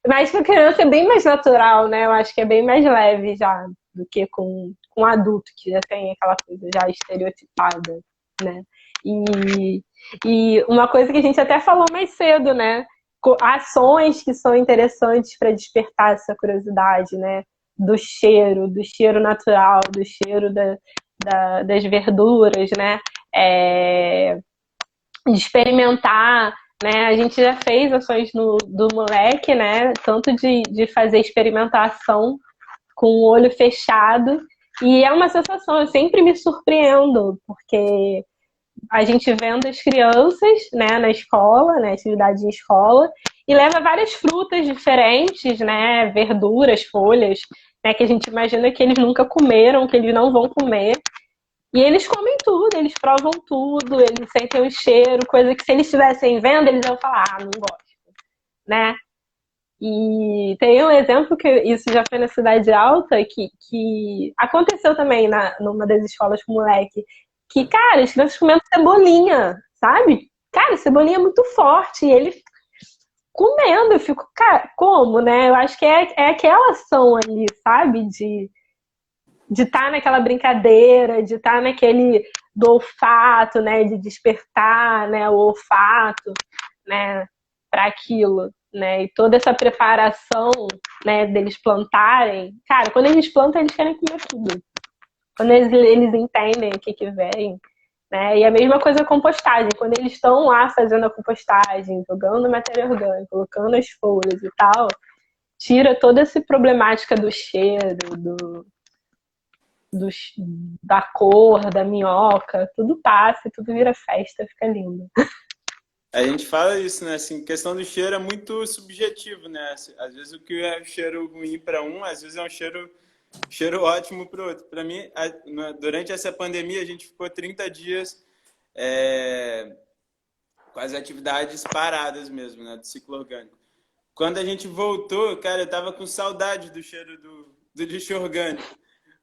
Mas com criança é bem mais natural, né? Eu acho que é bem mais leve já do que com adulto, que já tem aquela coisa já estereotipada, né? E, e uma coisa que a gente até falou mais cedo, né? Ações que são interessantes para despertar essa curiosidade, né? Do cheiro natural, do cheiro das verduras, né? De experimentar, né? A gente já fez ações do moleque, né? Tanto de fazer experimentação com o olho fechado. E é uma sensação, eu sempre me surpreendo, porque a gente vendo as crianças, né, na escola, né, atividade em escola, e leva várias frutas diferentes, né, verduras, folhas, né, que a gente imagina que eles nunca comeram, que eles não vão comer. E eles comem tudo, eles provam tudo, eles sentem o cheiro, coisa que se eles estivessem vendo, eles iam falar, não gosto, né? E tem um exemplo que isso já foi na Cidade Alta, que aconteceu também numa das escolas com o moleque, que, cara, as crianças comendo cebolinha, sabe? Cara, cebolinha é muito forte, e ele comendo, eu fico, cara, como, né? Eu acho que é aquela ação ali, sabe? De estar naquela brincadeira, de estar naquele do olfato, né, de despertar, né, o olfato, né, para aquilo, né, e toda essa preparação, né, deles plantarem, cara, quando eles plantam eles querem comer tudo, quando eles entendem o que vem, né, e a mesma coisa a compostagem, quando eles estão lá fazendo a compostagem, jogando matéria orgânica, colocando as folhas e tal, tira toda essa problemática do cheiro, do, da cor, da minhoca, tudo passa, tudo vira festa, fica lindo. A gente fala isso, né? Assim, questão do cheiro é muito subjetivo, né? Às vezes o que é cheiro ruim para um, às vezes é um cheiro ótimo para o outro. Para mim, durante essa pandemia, a gente ficou 30 dias com as atividades paradas mesmo, né? Do ciclo orgânico. Quando a gente voltou, cara, eu tava com saudade do cheiro do lixo orgânico.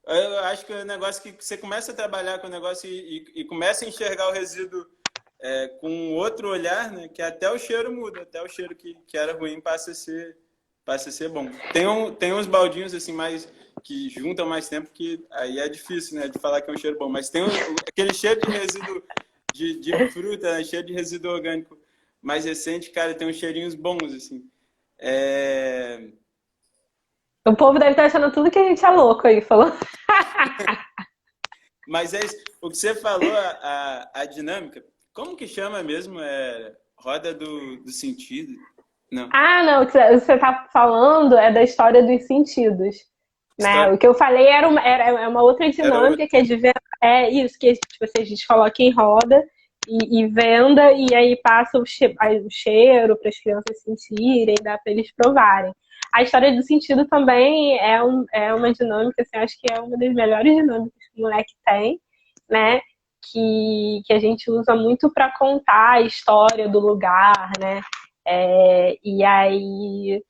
Eu acho que é um negócio que você começa a trabalhar com o negócio e começa a enxergar o resíduo com outro olhar, né? Que até o cheiro muda, até o cheiro que era ruim passa a ser bom. Tem uns baldinhos assim mais que juntam mais tempo que aí é difícil, né? De falar que é um cheiro bom, mas tem aquele cheiro de resíduo de fruta, né, cheiro de resíduo orgânico mais recente, cara, tem uns cheirinhos bons assim. O povo deve estar achando tudo que a gente é louco aí, falando. Mas é isso. O que você falou, a dinâmica, como que chama mesmo? Roda do sentido? Não. Ah, não, o que você está falando é da história dos sentidos, né? História. O que eu falei era uma outra Era dinâmica outra. que é isso, que tipo, a gente coloca em roda e venda, e aí passa o cheiro para as crianças sentirem, dá para eles provarem. A história do sentido também é uma dinâmica, assim, acho que é uma das melhores dinâmicas que o moleque tem, né? Que a gente usa muito para contar a história do lugar, né? E aí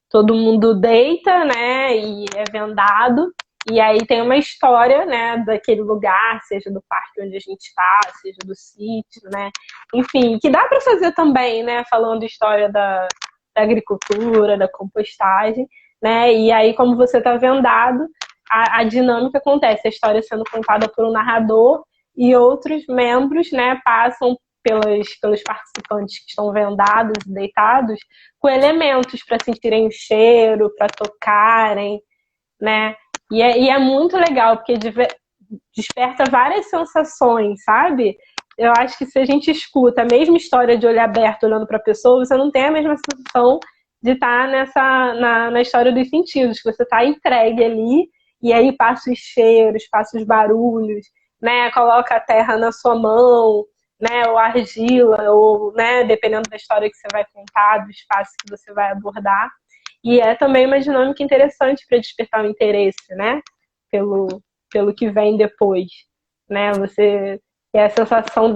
todo mundo deita, né? E é vendado. E aí tem uma história, né, daquele lugar, seja do parque onde a gente está, seja do sítio, né? Enfim, que dá para fazer também, né? Falando história da agricultura, da compostagem, né? E aí, como você está vendado, a dinâmica acontece, a história sendo contada por um narrador e outros membros, né, passam pelos participantes que estão vendados e deitados com elementos para sentirem o cheiro, para tocarem, né? E é muito legal, porque desperta várias sensações, sabe? Eu acho que se a gente escuta a mesma história de olho aberto olhando para a pessoa, você não tem a mesma sensação de estar na história dos sentidos, que você está entregue ali, e aí passa os cheiros, passa os barulhos, né? Coloca a terra na sua mão, né? Ou argila, ou, né? Dependendo da história que você vai contar, do espaço que você vai abordar. E é também uma dinâmica interessante para despertar o interesse, né? Pelo que vem depois, né? Você ter a sensação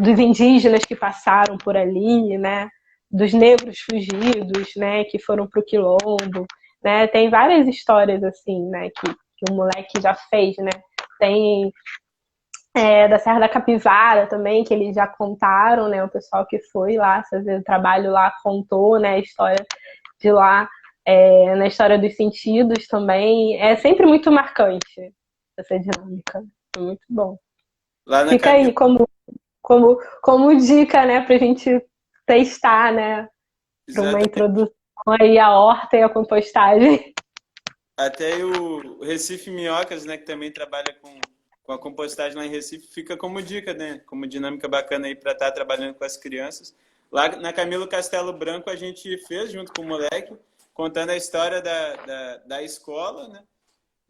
dos indígenas que passaram por ali, né? Dos negros fugidos, né? Que foram para o Quilombo, né? Tem várias histórias assim, né? Que o moleque já fez, né? Tem da Serra da Capivara também, que eles já contaram, né? O pessoal que foi lá fazer o trabalho lá contou, né? A história de lá, na história dos sentidos também. É sempre muito marcante essa dinâmica. É muito bom. Lá na Fica aí Camila, como dica, né, pra gente testar, né, para uma exatamente. introdução aí à horta e à compostagem. Até aí o Recife Minhocas, né, que também trabalha com a compostagem lá em Recife, fica como dica, né? Como dinâmica bacana aí para estar trabalhando com as crianças. Lá na Camilo Castelo Branco a gente fez junto com o moleque, contando a história da escola, né?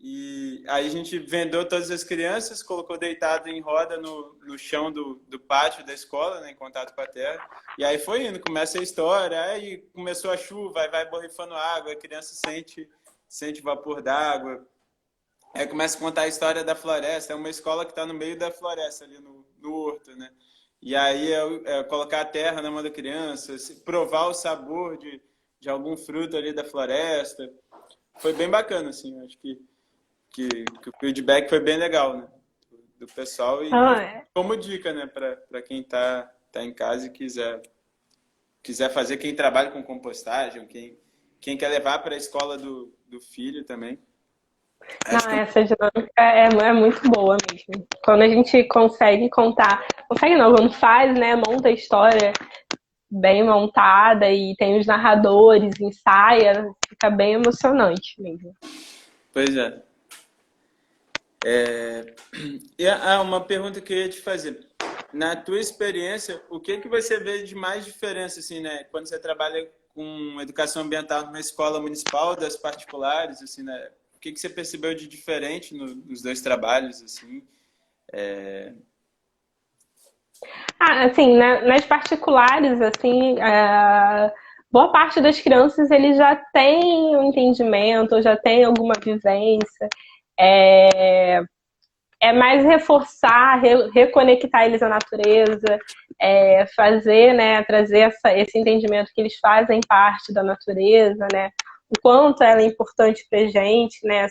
E aí a gente vendeu todas as crianças, colocou deitado em roda no chão do pátio da escola, né, em contato com a terra. E aí foi indo, começa a história, aí começou a chuva, aí vai borrifando água, a criança sente vapor d'água. Aí começa a contar a história da floresta, é uma escola que está no meio da floresta, ali no horto, né? E aí é colocar a terra na mão da criança, provar o sabor de algum fruto ali da floresta. Foi bem bacana, assim, acho que o feedback foi bem legal, né? Do pessoal Ah, e como dica, né, para quem tá em casa e quiser fazer, quem trabalha com compostagem, quem quer levar para a escola do filho também. não, Acho que essa dinâmica é muito boa mesmo. Quando a gente consegue contar, consegue não, quando faz, né, monta a história bem montada e tem os narradores, ensaia, fica bem emocionante mesmo. pois é. E uma pergunta que eu ia te fazer. Na tua experiência, o que você vê de mais diferença, assim, né? Quando você trabalha com educação ambiental numa escola municipal, das particulares, assim, né? O que você percebeu de diferente nos dois trabalhos, assim? Assim, nas particulares, assim, boa parte das crianças ele já tem um entendimento, já tem alguma vivência. É, é mais reforçar, reconectar eles à natureza, fazer, né, trazer esse entendimento que eles fazem parte da natureza, né, o quanto ela é importante para a gente, né,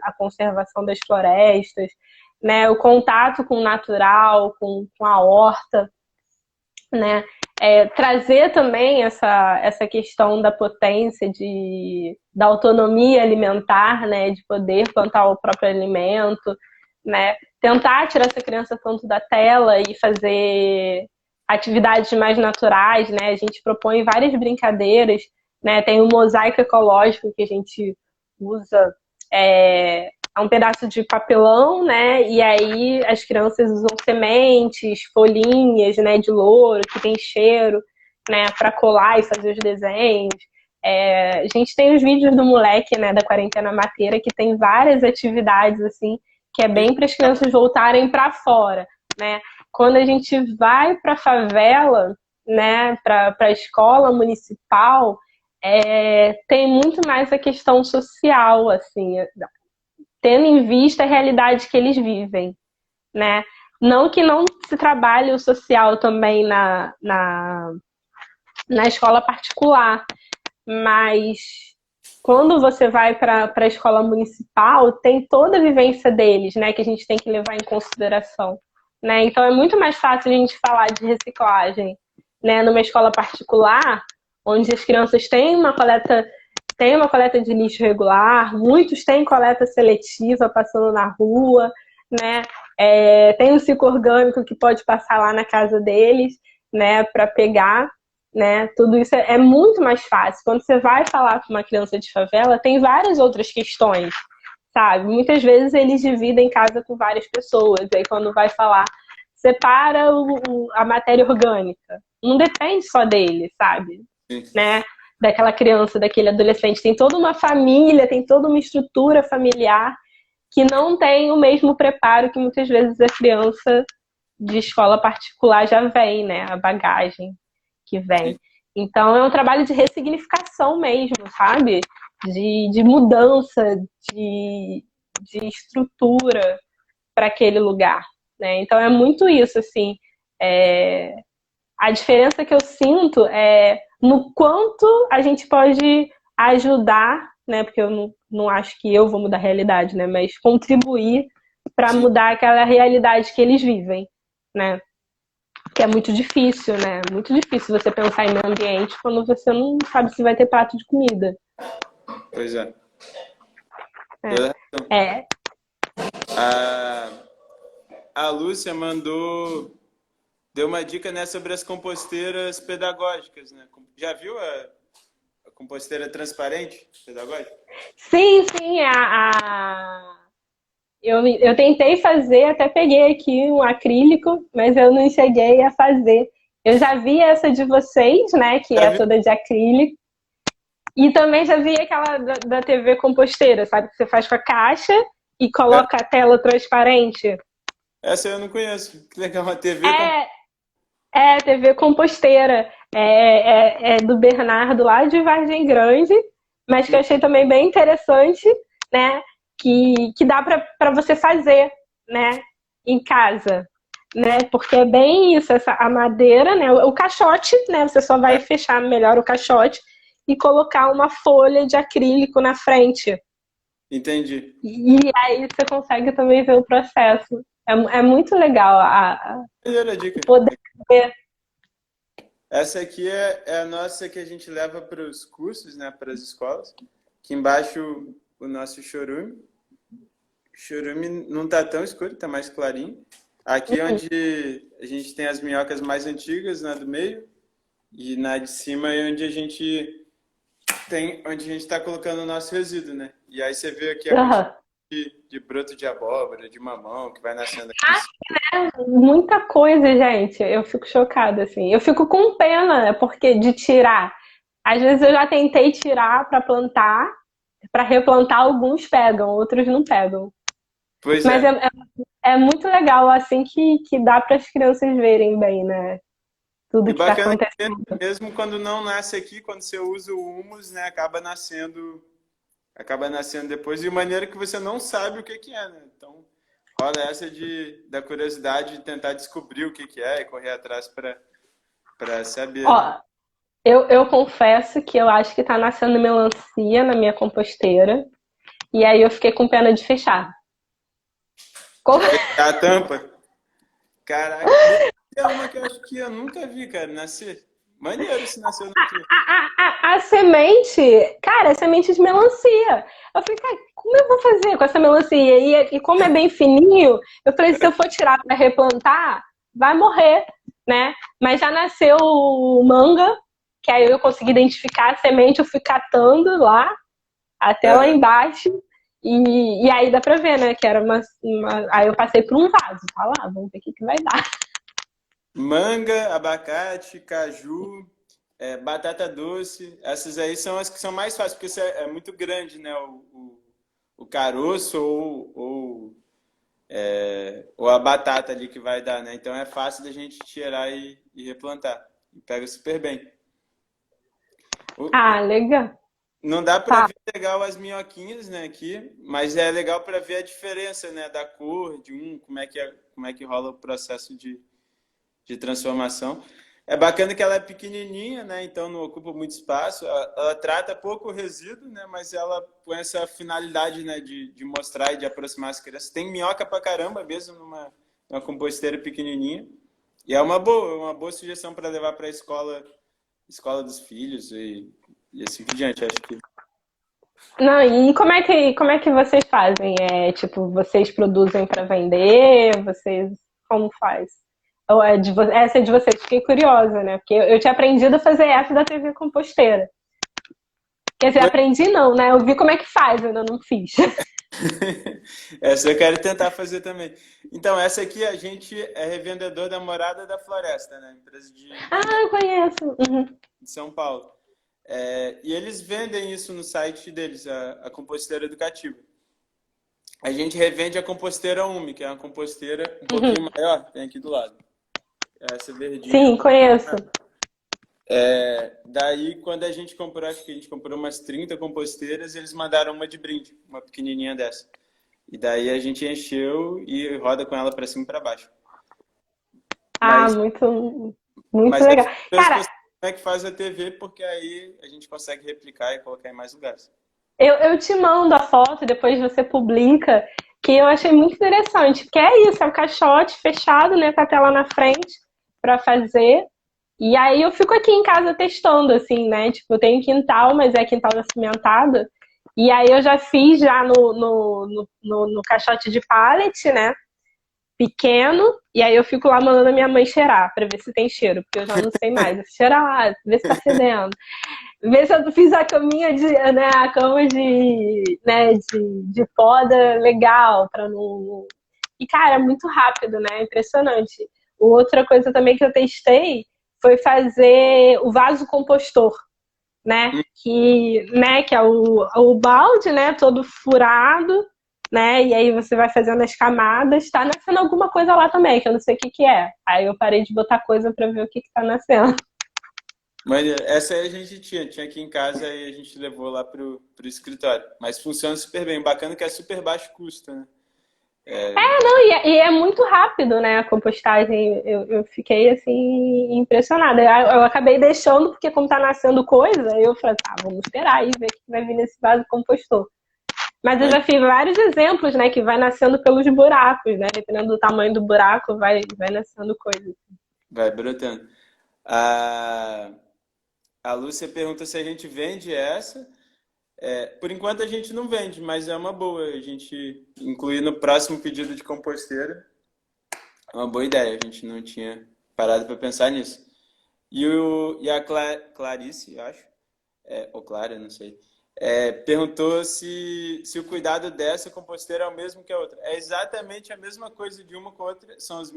a conservação das florestas, né, o contato com o natural, com a horta, né, trazer também essa questão da potência, da autonomia alimentar, né, de poder plantar o próprio alimento, né, tentar tirar essa criança tanto da tela e fazer atividades mais naturais, né, a gente propõe várias brincadeiras, né, tem o mosaico ecológico que a gente usa, é um pedaço de papelão, né? E aí as crianças usam sementes, folhinhas, né, de louro que tem cheiro, né, para colar e fazer os desenhos. A gente tem os vídeos do moleque, né, da quarentena mateira, que tem várias atividades assim, que é bem para as crianças voltarem para fora, né? Quando a gente vai para a favela, né, para a escola municipal, tem muito mais a questão social, assim, tendo em vista a realidade que eles vivem, né? Não que não se trabalhe o social também na escola particular, mas quando você vai para a escola municipal, tem toda a vivência deles, né, que a gente tem que levar em consideração, né? Então é muito mais fácil a gente falar de reciclagem, né, numa escola particular, onde as crianças têm uma coleta de lixo regular, muitos têm coleta seletiva passando na rua, né? Tem um ciclo orgânico que pode passar lá na casa deles, né, para pegar, né? Tudo isso é muito mais fácil. Quando você vai falar com uma criança de favela, tem várias outras questões, sabe? Muitas vezes eles dividem casa com várias pessoas, aí quando vai falar, separa a matéria orgânica. Não depende só dele, sabe? Né? Daquela criança, daquele adolescente. Tem toda uma família, tem toda uma estrutura familiar que não tem o mesmo preparo que muitas vezes a criança de escola particular já vem, né? A bagagem que vem. Então é um trabalho de ressignificação mesmo, sabe? De mudança, de estrutura para aquele lugar, né? Então é muito isso, assim. A diferença que eu sinto é no quanto a gente pode ajudar, né? Porque eu não acho que eu vou mudar a realidade, né? Mas contribuir para Sim, mudar aquela realidade que eles vivem, né? Que é muito difícil, né? Muito difícil você pensar em meio ambiente quando você não sabe se vai ter prato de comida. pois é. É, Toda razão. é. A, a Lúcia deu uma dica, né, sobre as composteiras pedagógicas, né? Já viu a composteira transparente pedagógica? Sim, sim, eu tentei fazer, até peguei aqui um acrílico, mas eu não cheguei a fazer. Eu já vi essa de vocês, né, que Já é viu? toda de acrílico, e também já vi aquela da TV composteira, sabe, que você faz com a caixa e É, coloca a tela transparente. essa eu não conheço. Que legal, uma TV com... É, TV composteira. É do Bernardo, lá de Vargem Grande, mas que eu achei também bem interessante, né? Que dá para você fazer, né? Em casa, né? Porque é bem isso, a madeira, né? O caixote, né? Você só vai fechar melhor o caixote e colocar uma folha de acrílico na frente. Entendi. E aí você consegue também ver o processo. É muito legal Primeira dica. poder ver. Essa aqui é a nossa que a gente leva para os cursos, né, para as escolas. Aqui embaixo o nosso chorume. O chorume não está tão escuro, está mais clarinho. Aqui é onde a gente tem as minhocas mais antigas, na do meio, e na de cima é onde a gente está colocando o nosso resíduo, né? E aí você vê aqui a quantidade Uhum. de broto de abóbora, de mamão que vai nascendo aqui. Muita coisa, gente. Eu fico chocada, assim. Eu fico com pena, né? Porque de tirar. Às vezes eu já tentei tirar para plantar, para replantar, alguns pegam, outros não pegam. Pois Mas é. é muito legal, assim, que dá para as crianças verem bem, né? E Tudo que está bacana acontecendo. que mesmo quando não nasce aqui, quando você usa o humus, né, acaba nascendo depois de maneira que você não sabe o que que é, né? Então, rola essa da curiosidade de tentar descobrir o que que é e correr atrás para saber, né? Ó, eu confesso que eu acho que tá nascendo melancia na minha composteira. E aí eu fiquei com pena de fechar. De fechar a tampa. Caraca, é uma que eu acho que eu nunca vi, cara, nascer. Maneiro se nasceu na tua. A semente, cara, é semente de melancia. Eu falei, cara, como eu vou fazer com essa melancia? E como é bem fininho, eu falei, se eu for tirar para replantar, vai morrer, né? Mas já nasceu manga, que aí eu consegui identificar a semente, eu fui catando lá, até lá Aham. embaixo. E aí dá pra ver, né? Que era Aí eu passei por um vaso, tá lá, vamos ver o que vai dar. Manga, abacate, caju, batata doce. Essas aí são as que são mais fáceis, porque isso é muito grande, né? O caroço ou a batata ali que vai dar, né? Então é fácil da gente tirar e replantar. E pega super bem. Ah, legal. Não dá para Tá. ver legal as minhoquinhas, né, aqui, mas é legal para ver a diferença, né, da cor de como é que rola o processo de transformação. É bacana que ela é pequenininha, né? Então não ocupa muito espaço. Ela trata pouco o resíduo, né? Mas ela põe essa finalidade, né? De mostrar e de aproximar as crianças. Tem minhoca pra caramba mesmo numa composteira pequenininha. E é uma boa sugestão para levar para a escola dos filhos e assim por diante. Acho que Não, e como é que vocês fazem? É, tipo, vocês produzem para vender? Vocês como faz? Ou essa é de vocês? Fiquei curiosa, né? Porque eu tinha aprendido a fazer essa da TV composteira. Quer dizer, aprendi não, né? Eu vi como é que faz, eu ainda não fiz. essa eu quero tentar fazer também. Então, essa aqui a gente é revendedor da Morada da Floresta, né? Empresa Ah, eu conheço. Uhum. de São Paulo. E eles vendem isso no site deles, a composteira educativa. A gente revende a composteira Umi, que é uma composteira um pouquinho Uhum. maior, tem aqui do lado. Essa verdinha. Sim, conheço. Daí, quando a gente comprou, acho que a gente comprou umas 30 composteiras, eles mandaram uma de brinde, uma pequenininha dessa. E daí a gente encheu e roda com ela para cima e para baixo. Ah, Mas, muito mas é legal. curioso Cara, como é que faz a TV, porque aí a gente consegue replicar e colocar em mais lugares. eu te mando a foto e depois você publica, que eu achei muito interessante. Porque é isso, é um caixote fechado, né, com a tela na frente para fazer. E aí eu fico aqui em casa testando, assim, né? Tipo, eu tenho quintal, mas é quintal cimentado. E aí eu já fiz já no caixote de pallet, né? Pequeno, e aí eu fico lá mandando a minha mãe cheirar pra ver se tem cheiro, porque eu já não sei mais. Cheira lá, vê se tá fedendo. Vê se eu fiz a caminha de, né, a cama de poda legal, pra não. E, cara, é muito rápido, né? Impressionante. Outra coisa também que eu testei foi fazer o vaso compostor, né, que é o balde, né, todo furado, né, e aí você vai fazendo as camadas, tá nascendo alguma coisa lá também, que eu não sei o que que é. Aí eu parei de botar coisa pra ver o que que tá nascendo. Mas essa aí a gente tinha aqui em casa e a gente levou lá pro escritório. Mas funciona super bem. Bacana que é super baixo custo, né? Não, e é muito rápido, né, a compostagem. Eu fiquei, assim, impressionada. Eu acabei deixando, porque como tá nascendo coisa, eu falei, tá, vamos esperar aí, ver o que vai vir nesse vaso compostor. Mas eu Mas já fiz vários exemplos, né, que vai nascendo pelos buracos, né? Dependendo do tamanho do buraco, vai nascendo coisa. vai brotando. A, a Lúcia pergunta se a gente vende essa. Por enquanto a gente não vende, mas é uma boa a gente incluir no próximo pedido de composteira. É uma boa ideia, a gente não tinha parado para pensar nisso. E a Clarice, eu acho, ou Clara, não sei, perguntou se o cuidado dessa composteira é o mesmo que a outra. É exatamente a mesma coisa de uma com a outra, são as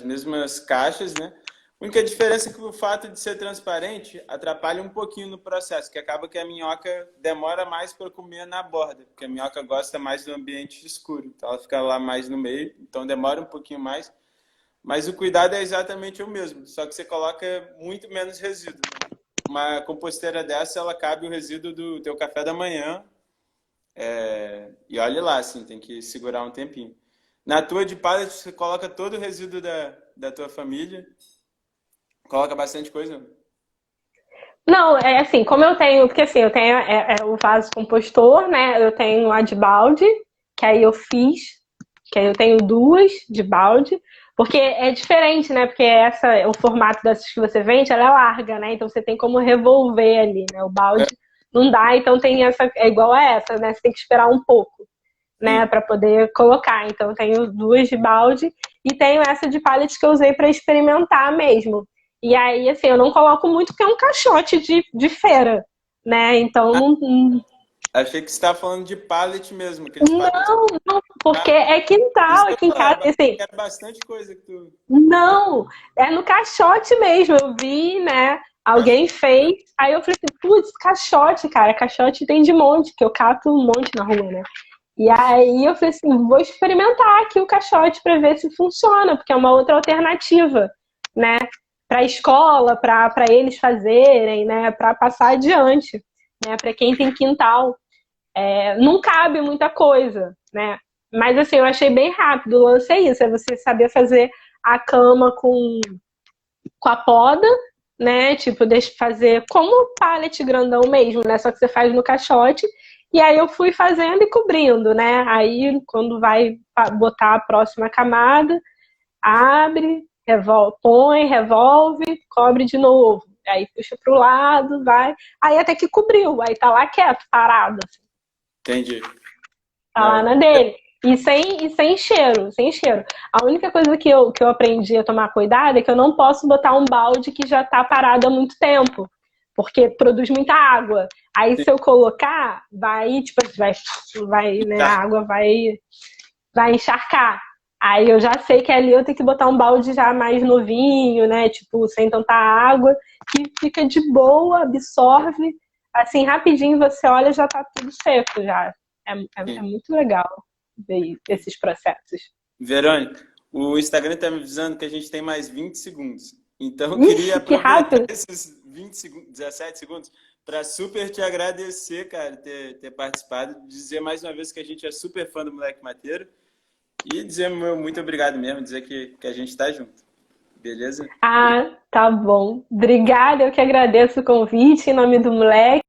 mesmas caixas, né? A única diferença é que o fato de ser transparente atrapalha um pouquinho no processo, que acaba que a minhoca demora mais para comer na borda, porque a minhoca gosta mais do ambiente escuro, então ela fica lá mais no meio, então demora um pouquinho mais. Mas o cuidado é exatamente o mesmo, só que você coloca muito menos resíduo. Uma composteira dessa, ela cabe o resíduo do teu café da manhã. E olhe lá, assim, tem que segurar um tempinho. Na tua de pallet, você coloca todo o resíduo da tua família. Coloca bastante coisa. Não, é assim, como eu tenho, porque assim, eu tenho o vaso compostor, né? Eu tenho a de balde, que aí eu fiz, que aí eu tenho duas de balde, porque é diferente, né? Porque o formato dessas que você vende, ela é larga, né? Então você tem como revolver ali, né? O balde não dá, então tem essa, é igual a essa, né? Você tem que esperar um pouco, né, Sim. para poder colocar. Então eu tenho duas de balde e tenho essa de pallet que eu usei para experimentar mesmo. E aí, assim, eu não coloco muito porque é um caixote de feira, né? Então Ah, não, achei que você estava falando de pallet mesmo, aqueles pallets. não, porque é Isso quintal que eu aqui em ia casa, falar, assim, era bastante coisa que tu. não, é no caixote mesmo. Eu vi, né? Alguém fez, aí eu falei assim, putz, caixote, cara, caixote tem de monte, que eu cato um monte na rua, né? E aí eu falei assim, vou experimentar aqui o caixote para ver se funciona, porque é uma outra alternativa, né? Para a escola, para eles fazerem, né? Para passar adiante, né? Para quem tem quintal. Não cabe muita coisa, né? Mas assim, eu achei bem rápido. O lance é isso, é você saber fazer a cama com a poda, né? Tipo, deixa fazer como um pallet grandão mesmo, né? Só que você faz no caixote. E aí eu fui fazendo e cobrindo, né? Aí quando vai botar a próxima camada, abre, põe, revolve, cobre de novo. Aí puxa pro lado, vai. Aí até que cobriu, aí tá lá quieto, parado, assim, Entendi. tá lá Não, na dele. E sem cheiro, sem cheiro. A única coisa que eu aprendi a tomar cuidado é que eu não posso botar um balde que já tá parado há muito tempo, porque produz muita água. Aí se eu colocar, vai, tipo, vai, né, a tá. água vai encharcar. Aí eu já sei que ali eu tenho que botar um balde já mais novinho, né, tipo, sem tanta água, que fica de boa, absorve, assim, rapidinho você olha já tá tudo seco já. É Sim. muito legal ver esses processos. Verônica, o Instagram está me avisando que a gente tem mais 20 segundos. Então, eu queria Ixi, que aproveitar rápido! esses 20 segundos, 17 segundos para super te agradecer, cara, ter participado, dizer mais uma vez que a gente é super fã do Moleque Mateiro e dizer meu muito obrigado mesmo, dizer que a gente está junto. beleza? Ah, tá bom. Obrigada, eu que agradeço o convite em nome do moleque.